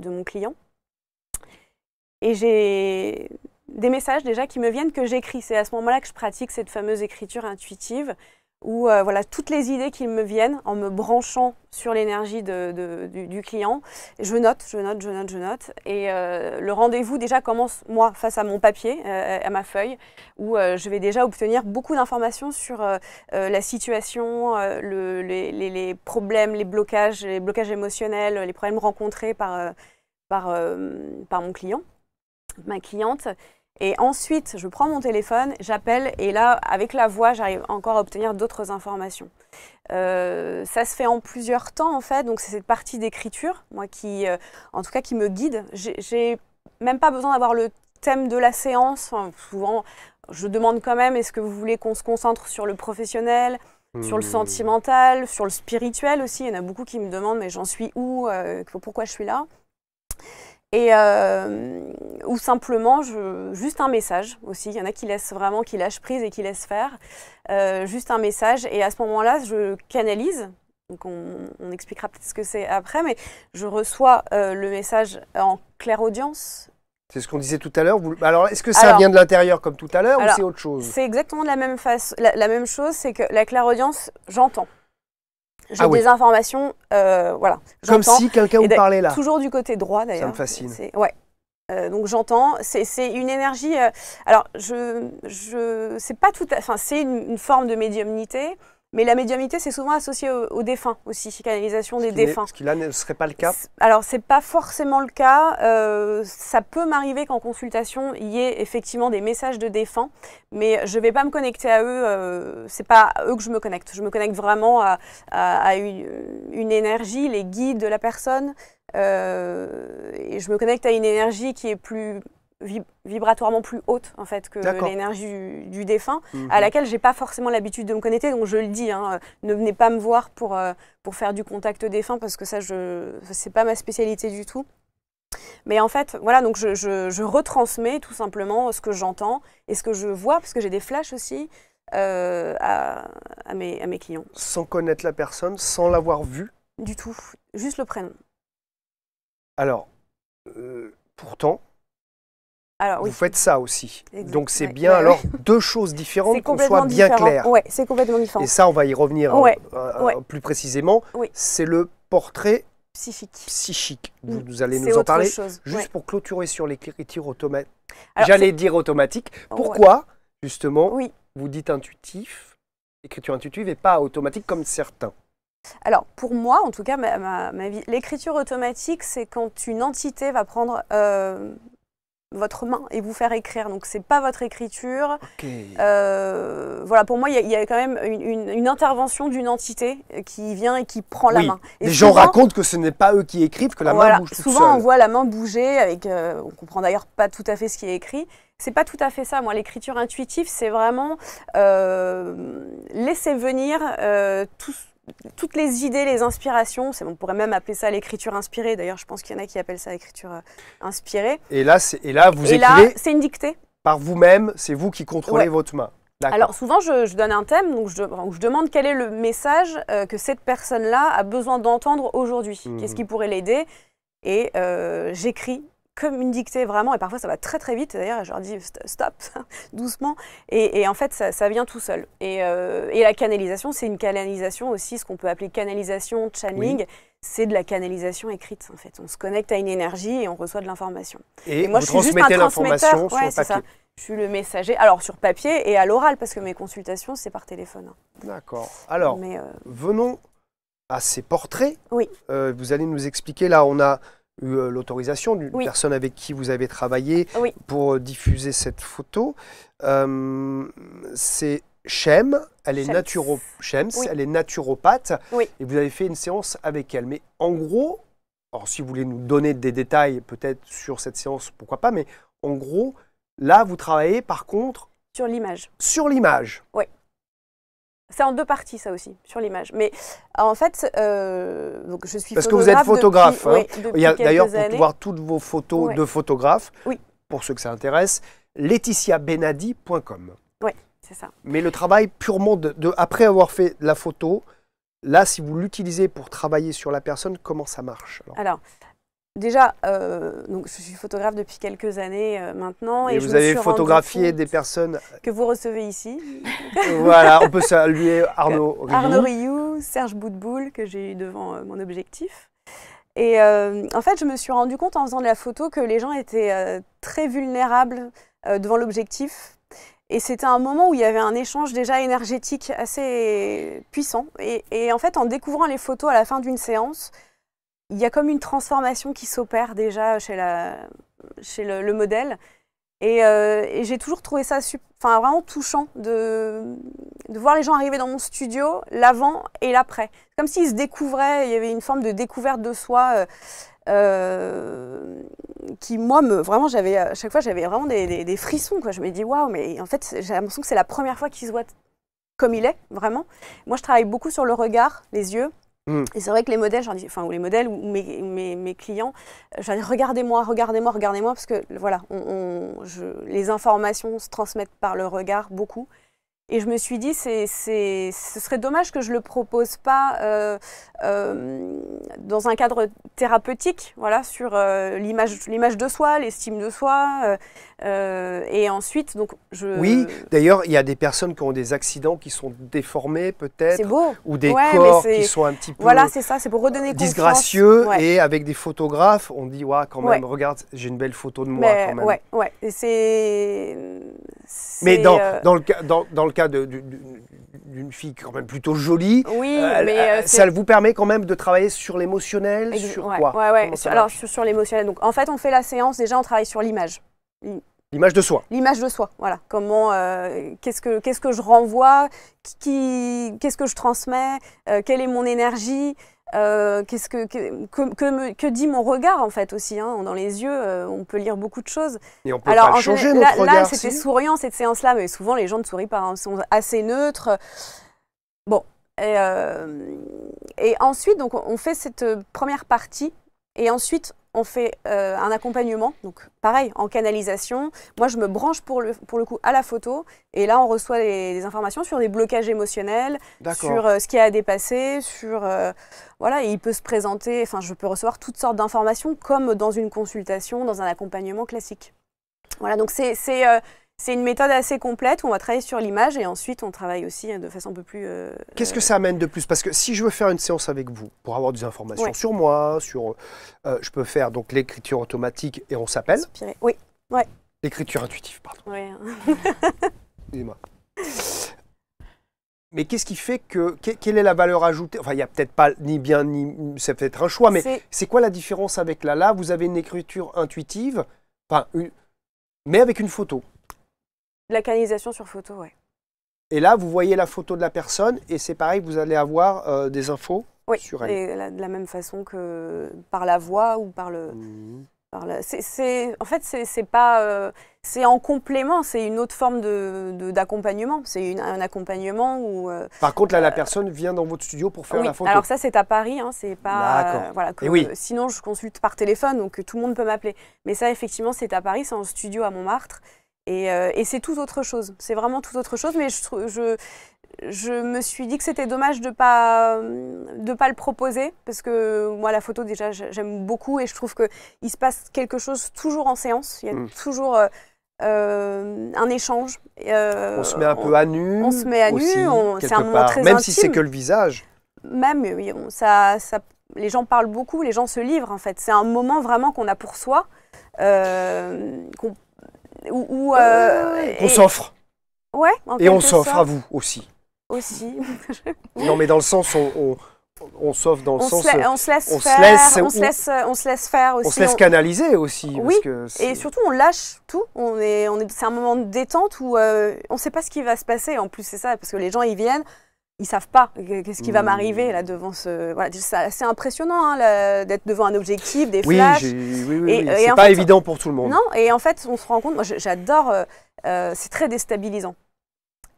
[SPEAKER 3] mon client. Et j'ai des messages déjà qui me viennent que j'écris. C'est à ce moment-là que je pratique cette fameuse écriture intuitive, où toutes les idées qui me viennent en me branchant sur l'énergie du client, je note. Et le rendez-vous déjà commence, moi, face à mon papier, à ma feuille, où je vais déjà obtenir beaucoup d'informations sur la situation, les problèmes, les blocages émotionnels, les problèmes rencontrés par mon client, ma cliente. Et ensuite, je prends mon téléphone, j'appelle et là, avec la voix, j'arrive encore à obtenir d'autres informations. Ça se fait en plusieurs temps en fait, donc c'est cette partie d'écriture, moi en tout cas, qui me guide. J'ai même pas besoin d'avoir le thème de la séance. Enfin, souvent, je demande quand même, est-ce que vous voulez qu'on se concentre sur le professionnel, sur le sentimental, sur le spirituel aussi. Il y en a beaucoup qui me demandent, mais j'en suis où, pourquoi je suis là? ou simplement juste un message aussi. Il y en a qui lâchent prise et qui laissent faire. Juste un message. Et à ce moment-là, je canalise. Donc on expliquera peut-être ce que c'est après, mais je reçois le message en clairaudience.
[SPEAKER 2] C'est ce qu'on disait tout à l'heure. Alors, est-ce que ça vient de l'intérieur comme tout à l'heure ou c'est autre chose?
[SPEAKER 3] C'est exactement de la même façon. La même chose, c'est que la clairaudience, j'entends. J'ai des informations, voilà.
[SPEAKER 2] Comme si quelqu'un vous parlait là.
[SPEAKER 3] Toujours du côté droit d'ailleurs.
[SPEAKER 2] Ça me fascine.
[SPEAKER 3] Ouais. Donc j'entends. C'est une énergie. Alors c'est pas tout. Enfin, c'est une forme de médiumnité. Mais la médiumnité, c'est souvent associé aux défunts aussi, canalisation des défunts.
[SPEAKER 2] Ce qui là ne serait pas le cas?
[SPEAKER 3] Alors, ce n'est pas forcément le cas. Ça peut m'arriver qu'en consultation, il y ait effectivement des messages de défunts, mais je ne vais pas me connecter à eux. Ce n'est pas à eux que je me connecte. Je me connecte vraiment à une énergie, les guides de la personne. Et je me connecte à une énergie qui est plus vibratoirement plus haute en fait que l'énergie du défunt, à laquelle j'ai pas forcément l'habitude de me connecter, donc je le dis, hein, ne venez pas me voir pour faire du contact défunt parce que ça c'est pas ma spécialité du tout. Mais en fait, voilà, donc je retransmets tout simplement ce que j'entends et ce que je vois, parce que j'ai des flashs aussi à mes clients.
[SPEAKER 2] Sans connaître la personne, sans l'avoir vue?
[SPEAKER 3] Du tout, juste le prénom.
[SPEAKER 2] Alors, pourtant,
[SPEAKER 3] oui.
[SPEAKER 2] Vous faites ça aussi.
[SPEAKER 3] Exact.
[SPEAKER 2] Donc c'est bien alors deux choses différentes qu'on soit bien clair.
[SPEAKER 3] Oui, c'est complètement différent.
[SPEAKER 2] Et ça, on va y revenir plus précisément.
[SPEAKER 3] Oui.
[SPEAKER 2] C'est le portrait
[SPEAKER 3] psychique.
[SPEAKER 2] Vous allez nous en parler. Juste pour clôturer sur l'écriture automatique. J'allais dire automatique. Pourquoi, justement, vous dites intuitif, écriture intuitive et pas automatique comme certains?
[SPEAKER 3] Alors, pour moi, en tout cas, ma vie, l'écriture automatique, c'est quand une entité va prendre votre main et vous faire écrire. Donc, c'est pas votre écriture. Voilà, pour moi, il y a quand même une intervention d'une entité qui vient et qui prend la main. Et
[SPEAKER 2] les gens racontent que ce n'est pas eux qui écrivent, que la main bouge toute seule.
[SPEAKER 3] Souvent, on voit la main bouger, on comprend d'ailleurs pas tout à fait ce qui est écrit. C'est pas tout à fait ça. Moi, l'écriture intuitive, c'est vraiment laisser venir toutes les idées, les inspirations. On pourrait même appeler ça l'écriture inspirée. D'ailleurs, je pense qu'il y en a qui appellent ça l'écriture inspirée.
[SPEAKER 2] Et là, vous écrivez
[SPEAKER 3] c'est une dictée.
[SPEAKER 2] Par vous-même, c'est vous qui contrôlez votre main.
[SPEAKER 3] Alors souvent, je donne un thème, donc je demande quel est le message que cette personne-là a besoin d'entendre aujourd'hui. Qu'est-ce qui pourrait l'aider? Et j'écris comme une dictée vraiment, et parfois ça va très très vite, d'ailleurs je leur dis stop, doucement, et en fait ça vient tout seul. Et la canalisation, c'est une canalisation aussi, ce qu'on peut appeler canalisation, channeling, c'est de la canalisation écrite en fait. On se connecte à une énergie et on reçoit de l'information.
[SPEAKER 2] Et moi je suis juste un transmetteur, sur papier.
[SPEAKER 3] Ça. Je suis le messager, alors sur papier et à l'oral, parce que mes consultations c'est par téléphone.
[SPEAKER 2] D'accord, alors venons à ces portraits. Vous allez nous expliquer, là on a eu l'autorisation d'une personne avec qui vous avez travaillé pour diffuser cette photo. C'est Shem, elle est naturopathe et vous avez fait une séance avec elle. Mais en gros, alors si vous voulez nous donner des détails peut-être sur cette séance, pourquoi pas, mais en gros, là vous travaillez par contre…
[SPEAKER 3] Sur l'image.
[SPEAKER 2] Sur l'image.
[SPEAKER 3] Oui. C'est en deux parties, ça aussi, sur l'image. Mais en fait, donc je suis
[SPEAKER 2] parce que vous êtes photographe.
[SPEAKER 3] Depuis
[SPEAKER 2] d'ailleurs, pour voir toutes vos photos de photographes, pour ceux que ça intéresse, laetitiabenadi.com.
[SPEAKER 3] Oui, c'est ça.
[SPEAKER 2] Mais le travail purement après avoir fait la photo, là, si vous l'utilisez pour travailler sur la personne, comment ça marche alors
[SPEAKER 3] déjà, donc je suis photographe depuis quelques années maintenant.
[SPEAKER 2] Et vous avez photographié des personnes
[SPEAKER 3] que vous recevez ici.
[SPEAKER 2] Voilà, on peut saluer Arnaud Rioux.
[SPEAKER 3] Arnaud Rioux, Serge Boutboul, que j'ai eu devant mon objectif. Et en fait, je me suis rendu compte en faisant de la photo que les gens étaient très vulnérables devant l'objectif. Et c'était un moment où il y avait un échange déjà énergétique assez puissant. Et en fait, en découvrant les photos à la fin d'une séance, il y a comme une transformation qui s'opère déjà chez le modèle. Et j'ai toujours trouvé ça vraiment touchant de voir les gens arriver dans mon studio, l'avant et l'après. Comme s'ils se découvraient, il y avait une forme de découverte de soi qui, moi, à chaque fois, j'avais vraiment des frissons, quoi. Je me dis, waouh, mais en fait, j'ai l'impression que c'est la première fois qu'ils se voient comme il est, vraiment. Moi, je travaille beaucoup sur le regard, les yeux. Et c'est vrai que les modèles, ou les modèles ou mes clients, je leur dis regardez-moi, parce que voilà, les informations se transmettent par le regard beaucoup. Et je me suis dit, ce serait dommage que je ne le propose pas dans un cadre thérapeutique, voilà, sur l'image de soi, l'estime de soi. Et ensuite, donc,
[SPEAKER 2] Oui, d'ailleurs, il y a des personnes qui ont des accidents qui sont déformés, peut-être.
[SPEAKER 3] C'est beau.
[SPEAKER 2] Ou des corps qui sont un petit peu
[SPEAKER 3] voilà, c'est ça, c'est pour redonner
[SPEAKER 2] disgracieux. Et avec des photographes, on dit, ouais, quand même, regarde, j'ai une belle photo de moi, quand même.
[SPEAKER 3] Ouais. Et
[SPEAKER 2] mais dans le cas d'une fille quand même plutôt jolie, ça vous permet quand même de travailler sur l'émotionnel, sur quoi?
[SPEAKER 3] Alors sur l'émotionnel. Donc en fait, on fait la séance, déjà on travaille sur l'image.
[SPEAKER 2] L'image de soi.
[SPEAKER 3] L'image de soi, voilà. Comment, qu'est-ce que je renvoie, qu'est-ce que je transmets, quelle est mon énergie, que dit mon regard en fait aussi, hein. Dans les yeux, on peut lire beaucoup de choses.
[SPEAKER 2] Et on peut pas changer notre regard.
[SPEAKER 3] Là, c'était souriant cette séance-là, mais souvent les gens ne sourient pas, hein, sont assez neutres. Bon, et ensuite, donc, on fait cette première partie, et ensuite on fait un accompagnement, donc pareil, en canalisation. Moi, je me branche pour le coup à la photo, et là, on reçoit des informations sur des blocages émotionnels, sur ce qui a dépassé, sur... voilà, et il peut se présenter, enfin, je peux recevoir toutes sortes d'informations, comme dans une consultation, dans un accompagnement classique. Voilà, donc c'est une méthode assez complète où on va travailler sur l'image et ensuite on travaille aussi de façon un peu plus...
[SPEAKER 2] Qu'est-ce que ça amène de plus? Parce que si je veux faire une séance avec vous, pour avoir des informations sur moi, je peux faire donc l'écriture automatique et on s'appelle.
[SPEAKER 3] Oui.
[SPEAKER 2] L'écriture intuitive, pardon.
[SPEAKER 3] Oui.
[SPEAKER 2] Excusez-moi. Mais qu'est-ce qui fait quelle est la valeur ajoutée? Enfin, il n'y a peut-être pas ni bien, ni... C'est peut-être un choix, mais c'est quoi la différence avec là? Là, vous avez une écriture intuitive, mais avec une photo.
[SPEAKER 3] La canalisation sur photo, ouais.
[SPEAKER 2] Et là, vous voyez la photo de la personne et c'est pareil, vous allez avoir des infos sur elle.
[SPEAKER 3] Et de la même façon que par la voix ou par le... En fait, c'est pas... c'est en complément, c'est une autre forme d'accompagnement. C'est un accompagnement où...
[SPEAKER 2] Par contre, là, la personne vient dans votre studio pour faire la photo.
[SPEAKER 3] Alors ça, c'est à Paris, hein, c'est pas... voilà, sinon, je consulte par téléphone, donc tout le monde peut m'appeler. Mais ça, effectivement, c'est à Paris, c'est en studio à Montmartre. Et c'est tout autre chose. C'est vraiment tout autre chose, mais je me suis dit que c'était dommage de pas le proposer, parce que moi, la photo, déjà, j'aime beaucoup et je trouve qu'il se passe quelque chose toujours en séance. Il y a toujours un échange.
[SPEAKER 2] On se met un peu à nu.
[SPEAKER 3] On se met à nu, c'est un moment très
[SPEAKER 2] même
[SPEAKER 3] intime.
[SPEAKER 2] si c'est que le visage.
[SPEAKER 3] Même, oui, les gens parlent beaucoup, les gens se livrent, en fait. C'est un moment vraiment qu'on a pour soi,
[SPEAKER 2] on s'offre.
[SPEAKER 3] Ouais.
[SPEAKER 2] Et on s'offre à vous aussi. Non, mais dans le sens, on s'offre dans le sens...
[SPEAKER 3] On se laisse faire aussi.
[SPEAKER 2] On se laisse canaliser aussi.
[SPEAKER 3] Oui,
[SPEAKER 2] parce que
[SPEAKER 3] et surtout, on lâche tout. C'est un moment de détente où on ne sait pas ce qui va se passer. En plus, c'est ça, parce que les gens, ils viennent, ils savent pas qu'est-ce qui va m'arriver là devant ce... Voilà, c'est impressionnant hein, d'être devant un objectif, des flashs.
[SPEAKER 2] Oui. C'est pas évident pour tout le monde.
[SPEAKER 3] Non, et en fait, on se rend compte, moi j'adore, c'est très déstabilisant.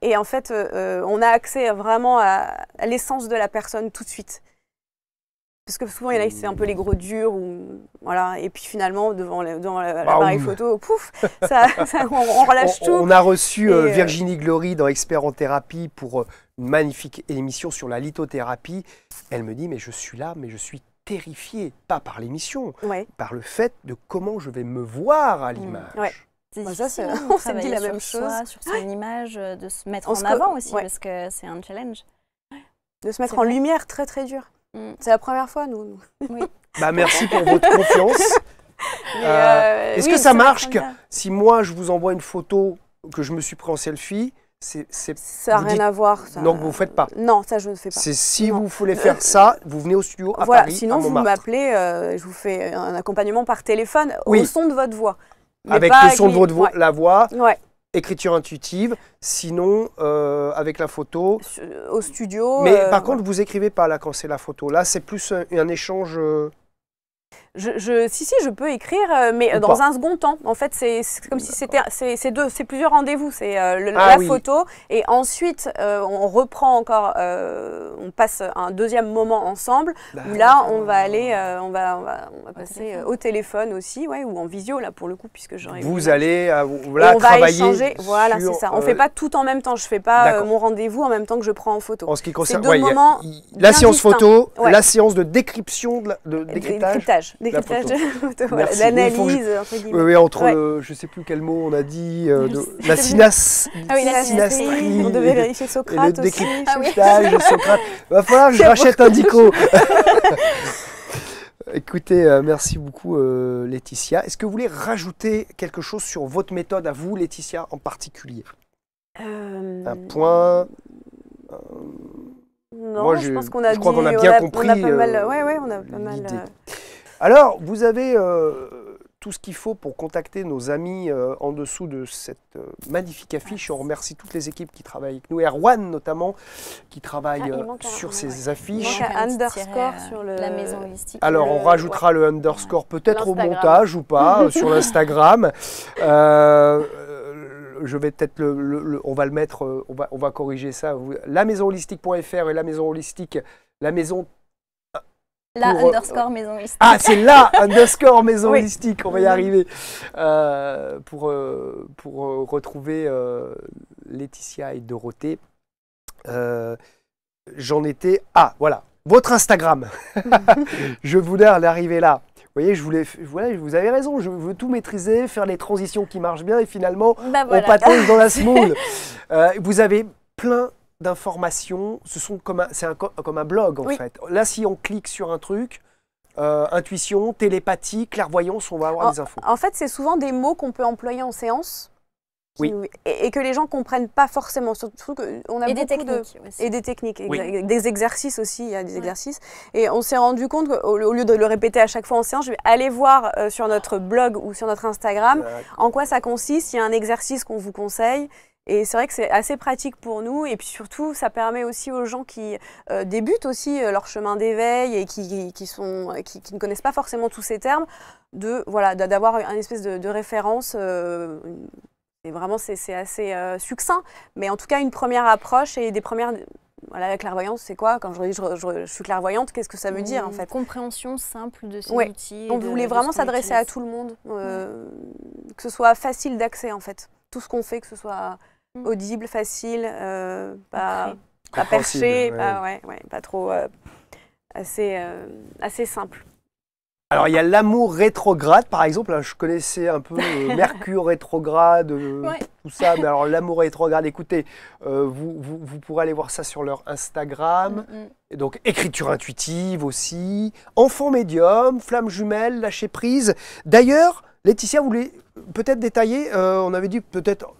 [SPEAKER 3] Et en fait, on a accès vraiment à l'essence de la personne tout de suite. Parce que souvent, il y en a, c'est un peu les gros durs, voilà, et puis finalement, devant l'appareil photo, pouf, on relâche tout.
[SPEAKER 2] On a reçu Virginie Glory dans Expert en thérapie pour une magnifique émission sur la lithothérapie. Elle me dit, mais je suis là, mais je suis terrifiée, pas par l'émission, par le fait de comment je vais me voir à l'image.
[SPEAKER 4] On s'est dit la même chose. Sur son image, de se mettre en avant aussi, parce que c'est un challenge.
[SPEAKER 3] De se mettre en lumière, très très dur. C'est la première fois, nous.
[SPEAKER 2] Oui. Merci pour votre confiance. Est-ce que ça marche si moi je vous envoie une photo que je me suis pris en selfie,
[SPEAKER 3] ça n'a rien à voir.
[SPEAKER 2] Donc vous ne faites pas?
[SPEAKER 3] Non, ça je ne fais pas.
[SPEAKER 2] C'est si vous voulez faire ça, vous venez au studio à Paris,
[SPEAKER 3] sinon vous m'appelez, je vous fais un accompagnement par téléphone au son de votre voix.
[SPEAKER 2] Avec le son de votre voix, la voix, écriture intuitive, sinon avec la photo.
[SPEAKER 3] Au studio.
[SPEAKER 2] Mais par contre, vous écrivez pas là quand c'est la photo. Là, c'est plus un échange.
[SPEAKER 3] Si, je peux écrire, mais dans un second temps. En fait, c'est comme si c'est plusieurs rendez-vous. C'est la photo, et ensuite, on reprend encore, on passe un deuxième moment ensemble, où là, on va aller, on va passer au téléphone aussi, ou en visio, là, pour le coup, puisque j'aurais...
[SPEAKER 2] Vous allez
[SPEAKER 3] on va
[SPEAKER 2] travailler
[SPEAKER 3] échanger, voilà, c'est ça. On ne fait pas tout en même temps. Je ne fais pas mon rendez-vous en même temps que je prends en photo.
[SPEAKER 2] En ce qui concerne la séance photo, la séance de décryptation, décryptage de photo.
[SPEAKER 3] L'analyse, entre guillemets.
[SPEAKER 2] Oui, entre je ne sais plus quel mot on a dit, la synastrie.
[SPEAKER 3] On devait vérifier Socrate
[SPEAKER 2] et le décryptage Socrate. Il va falloir que je rachète un dico. Écoutez, merci beaucoup Laetitia. Est-ce que vous voulez rajouter quelque chose sur votre méthode à vous, Laetitia, en particulier? Un point.
[SPEAKER 3] Non, moi, je pense qu'on a
[SPEAKER 2] crois qu'on a bien compris.
[SPEAKER 3] On a pas mal. On a pas mal.
[SPEAKER 2] Alors, vous avez tout ce qu'il faut pour contacter nos amis en dessous de cette magnifique affiche. On remercie toutes les équipes qui travaillent avec nous, Erwan notamment, qui travaille sur ces affiches.
[SPEAKER 3] Il manque un underscore sur
[SPEAKER 4] la maison holistique.
[SPEAKER 2] Alors, on rajoutera le underscore peut-être au montage ou pas sur l'Instagram. Je vais peut-être on va le mettre, on va corriger ça. Lamaisonholistique.fr et la maison holistique, la maison.
[SPEAKER 4] Underscore maison holistique.
[SPEAKER 2] Ah, c'est là underscore maison holistique, on va y arriver. Pour retrouver Laetitia et Dorothée. J'en étais. Ah, voilà, votre Instagram. Je voulais en arriver là. Vous voyez, vous avez raison, je veux tout maîtriser, faire les transitions qui marchent bien et finalement, on patauge dans la semoule. Vous avez plein d'informations, c'est comme un blog en fait. Là, si on clique sur un truc, intuition, télépathie, clairvoyance, on va avoir des infos.
[SPEAKER 3] En fait, c'est souvent des mots qu'on peut employer en séance. Et que les gens ne comprennent pas forcément. Surtout on a
[SPEAKER 4] des techniques aussi.
[SPEAKER 3] Et des techniques, des exercices aussi, il y a des exercices. Et on s'est rendu compte qu'au lieu de le répéter à chaque fois en séance, je vais aller voir sur notre blog ou sur notre Instagram en quoi ça consiste, il y a un exercice qu'on vous conseille. Et c'est vrai que c'est assez pratique pour nous. Et puis surtout, ça permet aussi aux gens qui débutent aussi leur chemin d'éveil et qui ne connaissent pas forcément tous ces termes, d'avoir une espèce de référence. Et vraiment, c'est assez succinct, mais en tout cas, une première approche et des premières... Voilà, la clairvoyance, c'est quoi? Quand je dis je suis clairvoyante, qu'est-ce que ça veut dire en fait?
[SPEAKER 4] Compréhension simple de ces outils.
[SPEAKER 3] On voulait vraiment s'adresser à tout le monde, que ce soit facile d'accès en fait. Tout ce qu'on fait, que ce soit audible, facile, pas perché, pas trop... assez simple.
[SPEAKER 2] Alors, il y a l'amour rétrograde, par exemple. Je connaissais un peu Mercure rétrograde, tout ça. Mais alors, l'amour rétrograde, écoutez, vous pourrez aller voir ça sur leur Instagram. Et donc, écriture intuitive aussi. Enfant médium, flamme jumelle, lâcher prise. D'ailleurs, Laetitia voulait peut-être détailler, on avait dit peut-être,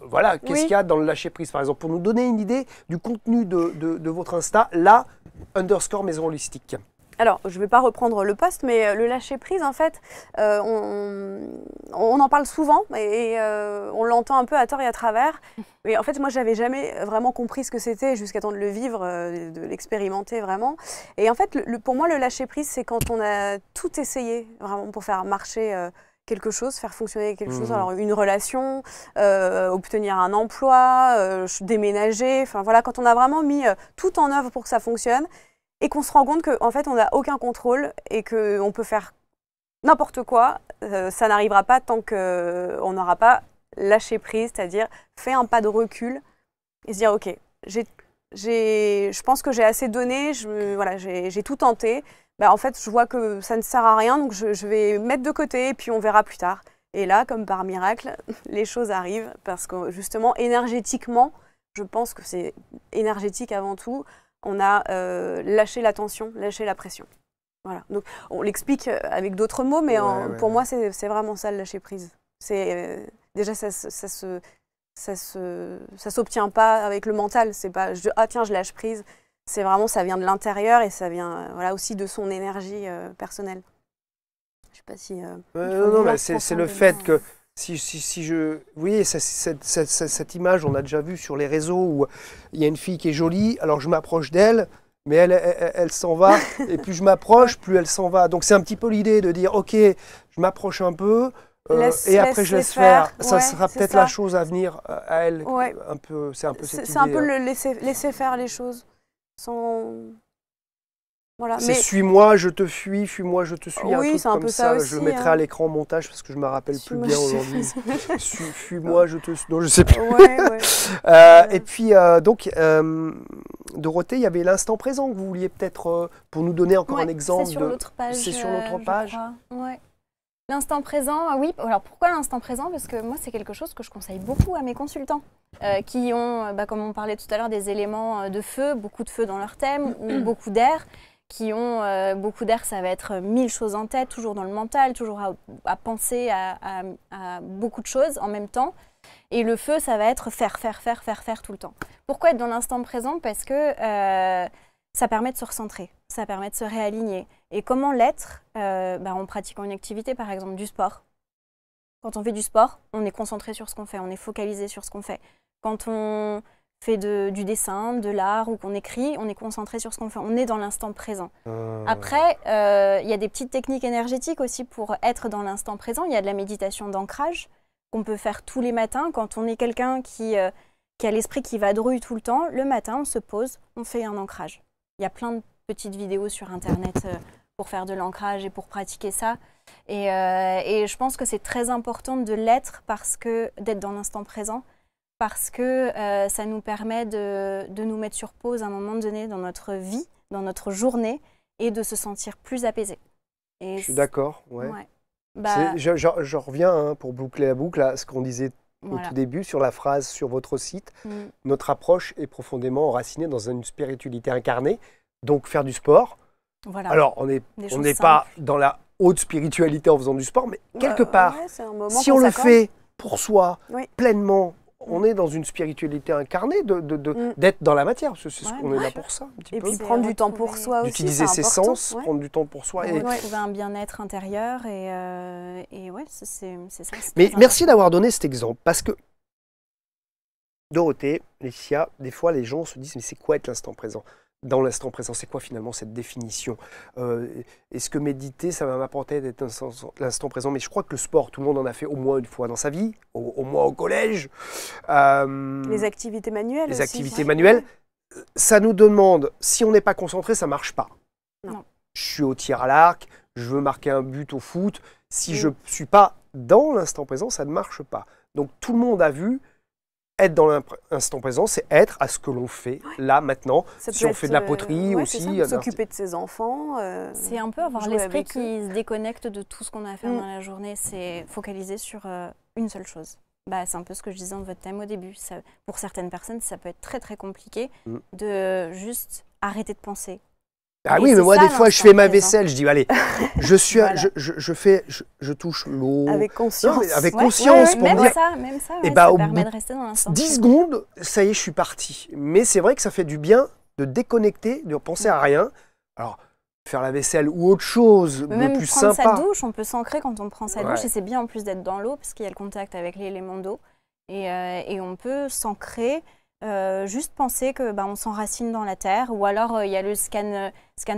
[SPEAKER 2] qu'est-ce qu'il y a dans le lâcher prise, par exemple, pour nous donner une idée du contenu de votre Insta, _ maison holistique.
[SPEAKER 3] Alors, je ne vais pas reprendre le post, mais le lâcher-prise, en fait, on en parle souvent et on l'entend un peu à tort et à travers. Mais en fait, moi, je n'avais jamais vraiment compris ce que c'était jusqu'à temps de le vivre, de l'expérimenter vraiment. Et en fait, pour moi, le lâcher-prise, c'est quand on a tout essayé vraiment pour faire marcher quelque chose, faire fonctionner quelque chose. Alors, une relation, obtenir un emploi, déménager. Enfin, voilà, quand on a vraiment mis tout en œuvre pour que ça fonctionne. Et qu'on se rend compte qu'en fait, on n'a aucun contrôle et qu'on peut faire n'importe quoi, ça n'arrivera pas tant qu'on n'aura pas lâché prise, c'est-à-dire fait un pas de recul et se dire « Ok, je pense que j'ai assez donné, j'ai tout tenté. En fait, je vois que ça ne sert à rien, donc je vais mettre de côté et puis on verra plus tard. » Et là, comme par miracle, les choses arrivent parce que justement, énergétiquement, je pense que c'est énergétique avant tout, on a lâché la tension, lâché la pression. Voilà. Donc, on l'explique avec d'autres mots, mais pour moi, c'est vraiment ça le lâcher prise. Déjà, ça s'obtient pas avec le mental. C'est pas tiens, je lâche prise. C'est vraiment, ça vient de l'intérieur et ça vient aussi de son énergie personnelle. Je sais pas si.
[SPEAKER 2] Non, mais c'est le fait que vous voyez, cette image, on a déjà vu sur les réseaux où il y a une fille qui est jolie, alors je m'approche d'elle, mais elle s'en va, et plus je m'approche, plus elle s'en va. Donc c'est un petit peu l'idée de dire, ok, je m'approche un peu, et après je laisse faire. Ça sera peut-être la chose à venir à elle. Un peu, c'est un peu cette idée.
[SPEAKER 3] C'est un peu le laisser faire les choses, sans... Voilà,
[SPEAKER 2] c'est suis-moi, je te fuis-moi, je te suis.
[SPEAKER 3] Oui, c'est un peu ça aussi.
[SPEAKER 2] Je le mettrai à l'écran en montage parce que je me rappelle plus bien aujourd'hui. Fuis-moi, je te suis. Non, je sais plus. Et puis, donc, Dorothée, il y avait l'instant présent que vous vouliez peut-être, pour nous donner encore un exemple.
[SPEAKER 4] C'est sur l'autre page.
[SPEAKER 2] C'est sur l'autre page.
[SPEAKER 4] Ouais. L'instant présent, oui. Alors pourquoi l'instant présent? Parce que moi, c'est quelque chose que je conseille beaucoup à mes consultants qui ont, comme on parlait tout à l'heure, des éléments de feu, beaucoup de feu dans leur thème ou beaucoup d'air. Qui ont beaucoup d'air, ça va être 1000 choses en tête, toujours dans le mental, toujours à penser à beaucoup de choses en même temps. Et le feu, ça va être faire tout le temps. Pourquoi être dans l'instant présent? Parce que ça permet de se recentrer, ça permet de se réaligner. Et comment l'être? En pratiquant une activité, par exemple du sport. Quand on fait du sport, on est concentré sur ce qu'on fait, on est focalisé sur ce qu'on fait. Quand on fait du dessin, de l'art ou qu'on écrit, on est concentré sur ce qu'on fait, on est dans l'instant présent. Après, il y a des petites techniques énergétiques aussi pour être dans l'instant présent. Il y a de la méditation d'ancrage qu'on peut faire tous les matins. Quand on est quelqu'un qui a l'esprit qui vadrouille tout le temps, le matin, on se pose, on fait un ancrage. Il y a plein de petites vidéos sur Internet pour faire de l'ancrage et pour pratiquer ça. Et je pense que c'est très important de l'être d'être dans l'instant présent, parce que ça nous permet de nous mettre sur pause à un moment donné dans notre vie, dans notre journée, et de se sentir plus apaisé. Et
[SPEAKER 2] je suis d'accord, je reviens pour boucler la boucle à ce qu'on disait au tout début sur la phrase sur votre site. Notre approche est profondément enracinée dans une spiritualité incarnée, donc faire du sport. Voilà. Alors, on n'est pas dans la haute spiritualité en faisant du sport, mais quelque part, si on le fait pour soi, pleinement, on est dans une spiritualité incarnée d'être dans la matière. C'est ce qu'on est là pour ça.
[SPEAKER 3] Et puis prendre du temps pour soi aussi.
[SPEAKER 2] D'utiliser ses sens, prendre du temps pour soi.
[SPEAKER 4] Et trouver un bien-être intérieur. Et c'est ça.
[SPEAKER 2] Mais merci d'avoir donné cet exemple. Parce que, Dorothée, Laetitia, des fois les gens se disent, mais c'est quoi être l'instant présent? Dans l'instant présent, c'est quoi finalement cette définition? Est-ce que méditer, ça va m'apporter d'être l'instant présent? Mais je crois que le sport, tout le monde en a fait au moins une fois dans sa vie, au moins au collège.
[SPEAKER 3] Les activités manuelles.
[SPEAKER 2] Les activités manuelles, ça nous demande, si on n'est pas concentré, ça ne marche pas.
[SPEAKER 3] Non.
[SPEAKER 2] Je suis au tir à l'arc, je veux marquer un but au foot. Si je ne suis pas dans l'instant présent, ça ne marche pas. Donc tout le monde a vu. Être dans l'instant présent, c'est être à ce que l'on fait, là, maintenant. Si on fait de la poterie aussi.
[SPEAKER 3] S'occuper de ses enfants.
[SPEAKER 4] C'est un peu avoir l'esprit qui se déconnecte de tout ce qu'on a à faire dans la journée. C'est focaliser sur une seule chose. C'est un peu ce que je disais dans votre thème au début. Pour certaines personnes, ça peut être très, très compliqué de juste arrêter de penser.
[SPEAKER 2] Ah oui, mais moi, des fois, je fais ma vaisselle, je dis, allez, je touche l'eau.
[SPEAKER 3] Avec conscience.
[SPEAKER 2] Non, avec conscience. Pour
[SPEAKER 4] même
[SPEAKER 2] dire,
[SPEAKER 4] ça, ça permet de rester dans l'instant.
[SPEAKER 2] 10 secondes, ça y est, je suis parti. Mais c'est vrai que ça fait du bien de déconnecter, de penser à rien. Alors, faire la vaisselle ou autre chose,
[SPEAKER 4] même
[SPEAKER 2] plus
[SPEAKER 4] prendre
[SPEAKER 2] sympa.
[SPEAKER 4] sa douche, on peut s'ancrer quand on prend sa douche. Et c'est bien en plus d'être dans l'eau, parce qu'il y a le contact avec l'élément d'eau. Et on peut s'ancrer. Juste penser que on s'enracine dans la terre, ou alors il y a le scan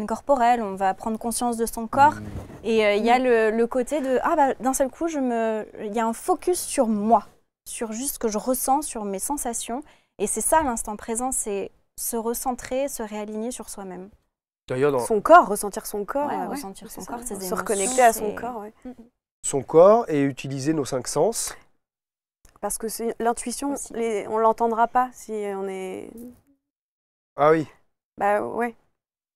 [SPEAKER 4] corporel, on va prendre conscience de son corps, et il y a le côté de d'un seul coup il y a un focus sur moi, sur juste ce que je ressens, sur mes sensations, et c'est ça l'instant présent, c'est se recentrer, se réaligner sur soi-même.
[SPEAKER 3] Son corps, ressentir son corps,
[SPEAKER 4] ressentir son corps, ses émotions,
[SPEAKER 3] se reconnecter à son corps.
[SPEAKER 2] Son corps, et utiliser nos 5 sens.
[SPEAKER 3] Parce que l'intuition, on ne l'entendra pas si on est...
[SPEAKER 2] Ah oui.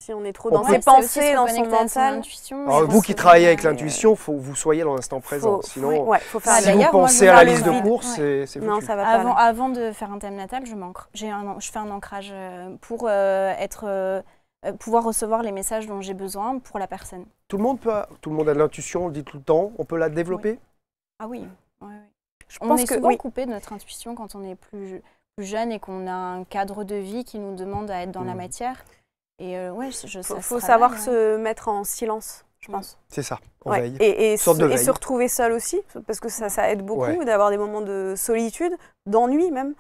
[SPEAKER 3] Si on est trop dans ses pensées, dans son mental.
[SPEAKER 2] Alors, vous qui travaillez avec l'intuition, il faut que vous soyez dans l'instant présent. Sinon,
[SPEAKER 3] faut faire
[SPEAKER 2] si vous pensez à la liste de courses, c'est foutu.
[SPEAKER 3] Non, ça va
[SPEAKER 4] pas. Avant de faire un thème natal, je m'ancre. Je fais un ancrage pour pouvoir recevoir les messages dont j'ai besoin pour la personne.
[SPEAKER 2] Tout le monde a de l'intuition, on le dit tout le temps. On peut la développer?
[SPEAKER 4] Ah oui. On est souvent coupé de notre intuition quand on est plus jeune et qu'on a un cadre de vie qui nous demande à être dans la matière. Et
[SPEAKER 3] faut savoir se mettre en silence, je pense.
[SPEAKER 2] C'est ça, on veille.
[SPEAKER 3] Et se retrouver seul aussi, parce que ça aide beaucoup d'avoir des moments de solitude, d'ennui même.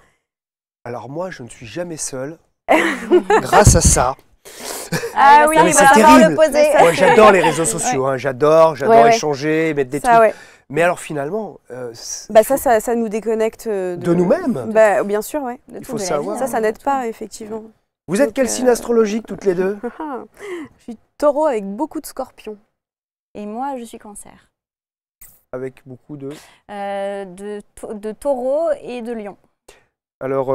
[SPEAKER 2] Alors moi, je ne suis jamais seul, grâce à ça.
[SPEAKER 3] Ah oui,
[SPEAKER 2] c'est terrible. Moi, j'adore les réseaux sociaux. Hein. J'adore échanger, mettre des trucs. Ouais. Mais alors finalement,
[SPEAKER 3] ça nous déconnecte
[SPEAKER 2] de nous-mêmes.
[SPEAKER 3] Bien sûr, oui.
[SPEAKER 2] Il faut savoir.
[SPEAKER 3] Ça n'aide pas, effectivement.
[SPEAKER 2] Vous êtes quel signe astrologique toutes les deux?
[SPEAKER 3] Je suis Taureau avec beaucoup de Scorpions.
[SPEAKER 4] Et moi, je suis Cancer.
[SPEAKER 2] Avec beaucoup de
[SPEAKER 4] Taureau et de Lion.
[SPEAKER 2] Alors,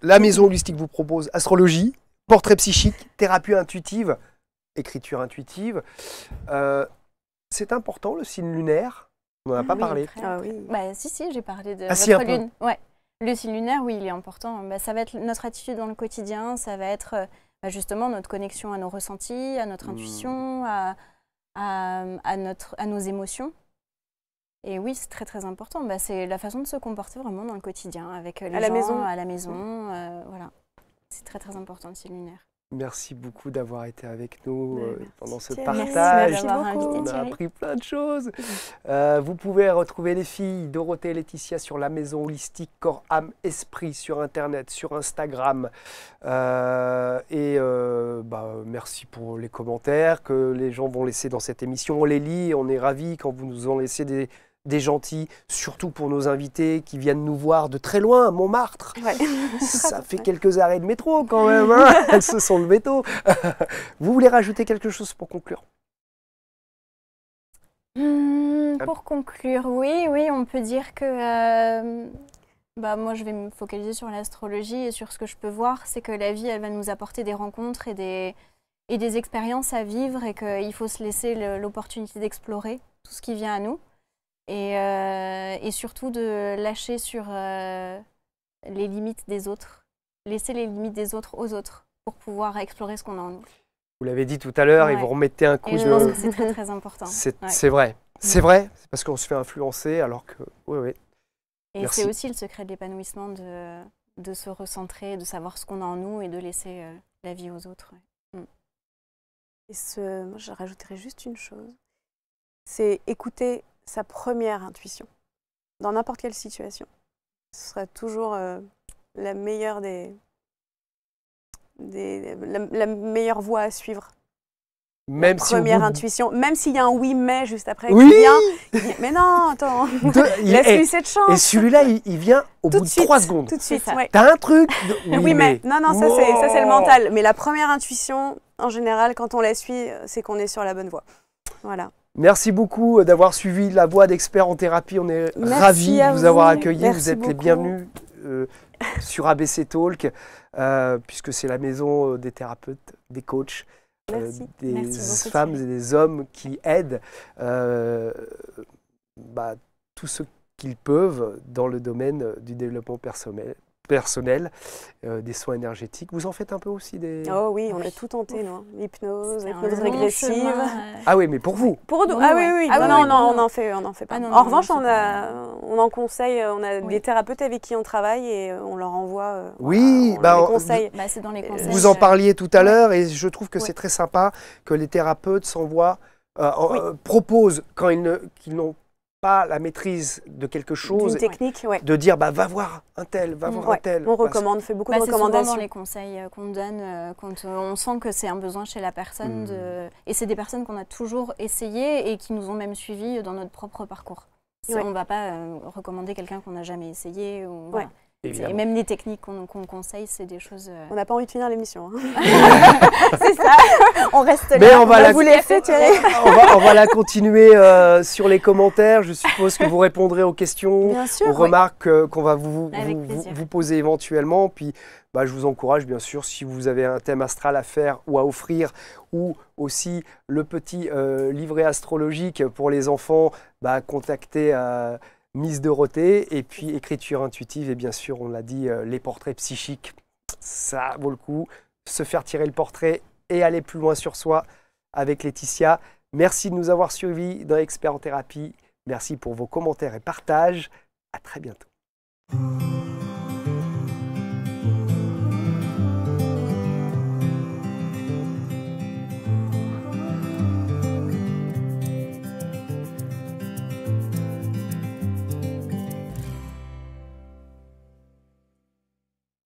[SPEAKER 2] la maison holistique vous propose astrologie, portrait psychique, thérapie intuitive, écriture intuitive. C'est important le signe lunaire. On n'en a pas parlé.
[SPEAKER 4] Si, j'ai parlé de votre lune. Ouais. Le signe lunaire, oui, il est important. Ça va être notre attitude dans le quotidien, ça va être justement notre connexion à nos ressentis, à notre intuition, à nos émotions. Et oui, c'est très très important. C'est la façon de se comporter vraiment dans le quotidien, avec les gens, à la maison. Voilà. C'est très très important le signe lunaire.
[SPEAKER 2] Merci beaucoup d'avoir été avec nous pendant ce partage. On a appris plein de choses. Vous pouvez retrouver les filles Dorothée et Laetitia sur la maison holistique Corps, Âme, Esprit sur Internet, sur Instagram. Merci pour les commentaires que les gens vont laisser dans cette émission. On les lit, on est ravis quand vous nous en laissez des gentils, surtout pour nos invités qui viennent nous voir de très loin, Montmartre. Ouais. Ça fait quelques arrêts de métro quand même, hein. Elles se sont levées tôt. Vous voulez rajouter quelque chose pour conclure?
[SPEAKER 4] Pour conclure, oui, on peut dire que moi je vais me focaliser sur l'astrologie et sur ce que je peux voir, c'est que la vie elle va nous apporter des rencontres et des expériences à vivre et qu'il faut se laisser l'opportunité d'explorer tout ce qui vient à nous. Et surtout de lâcher sur les limites des autres, laisser les limites des autres aux autres pour pouvoir explorer ce qu'on a en nous. Vous
[SPEAKER 2] l'avez dit tout à l'heure et vous remettez un coup de...
[SPEAKER 4] Je pense que c'est très très important.
[SPEAKER 2] C'est vrai, c'est parce qu'on se fait influencer alors que... Oui.
[SPEAKER 4] Et c'est aussi le secret de l'épanouissement de se recentrer, de savoir ce qu'on a en nous et de laisser la vie aux autres. Ouais.
[SPEAKER 3] Moi, je rajouterais juste une chose, c'est écouter sa première intuition, dans n'importe quelle situation. Ce sera toujours la meilleure la meilleure voie à suivre.
[SPEAKER 2] Même
[SPEAKER 3] la première intuition, même s'il y a un oui mais juste après qui vient. Mais non, attends, laisse-lui cette chance.
[SPEAKER 2] Et celui-là, il vient au bout de 3 secondes.
[SPEAKER 3] Tout de suite, ouais.
[SPEAKER 2] T'as un truc de oui mais.
[SPEAKER 3] Non, ça c'est le mental. Mais la première intuition, en général, quand on la suit, c'est qu'on est sur la bonne voie. Voilà.
[SPEAKER 2] Merci beaucoup d'avoir suivi la voie d'experts en thérapie. On est ravis de vous avoir accueillis. Vous êtes les bienvenus sur ABC Talk, puisque c'est la maison des thérapeutes, des coachs, des femmes et des hommes qui aident tous ceux qu'ils peuvent dans le domaine du développement personnel, des soins énergétiques. Vous en faites un peu aussi des...
[SPEAKER 3] Oh oui, on a tout tenté, nous. L'hypnose régressive.
[SPEAKER 2] Ah oui, mais pour vous?
[SPEAKER 3] Pour nous, oui. Non, on n'en fait pas. En revanche, on en conseille, on a des thérapeutes avec qui on travaille et on leur envoie
[SPEAKER 2] les
[SPEAKER 3] conseils.
[SPEAKER 4] C'est dans les conseils.
[SPEAKER 2] Vous en parliez tout à l'heure et je trouve que c'est très sympa que les thérapeutes s'envoient, proposent quand qu'ils n'ont pas la maîtrise de quelque chose,
[SPEAKER 3] technique,
[SPEAKER 2] de dire va voir un tel, voir un tel.
[SPEAKER 3] On recommande, fait beaucoup de recommandations.
[SPEAKER 4] C'est souvent dans les conseils qu'on donne quand on sent que c'est un besoin chez la personne. Et c'est des personnes qu'on a toujours essayées et qui nous ont même suivis dans notre propre parcours. On ne va pas recommander quelqu'un qu'on n'a jamais essayé. Voilà. Et même les techniques qu'on conseille, c'est des choses...
[SPEAKER 3] On n'a pas envie de finir l'émission.
[SPEAKER 4] C'est ça, on reste là.
[SPEAKER 2] Mais
[SPEAKER 3] on va vous laisser, Thierry.
[SPEAKER 2] on va la continuer sur les commentaires. Je suppose que vous répondrez aux questions, aux remarques qu'on va vous poser éventuellement. Puis je vous encourage, bien sûr, si vous avez un thème astral à faire ou à offrir, ou aussi le petit livret astrologique pour les enfants, contactez... Miss Dorothée, et puis écriture intuitive, et bien sûr, on l'a dit, les portraits psychiques, ça vaut le coup, se faire tirer le portrait et aller plus loin sur soi avec Laetitia. Merci de nous avoir suivis dans Experts en thérapie, merci pour vos commentaires et partages, à très bientôt.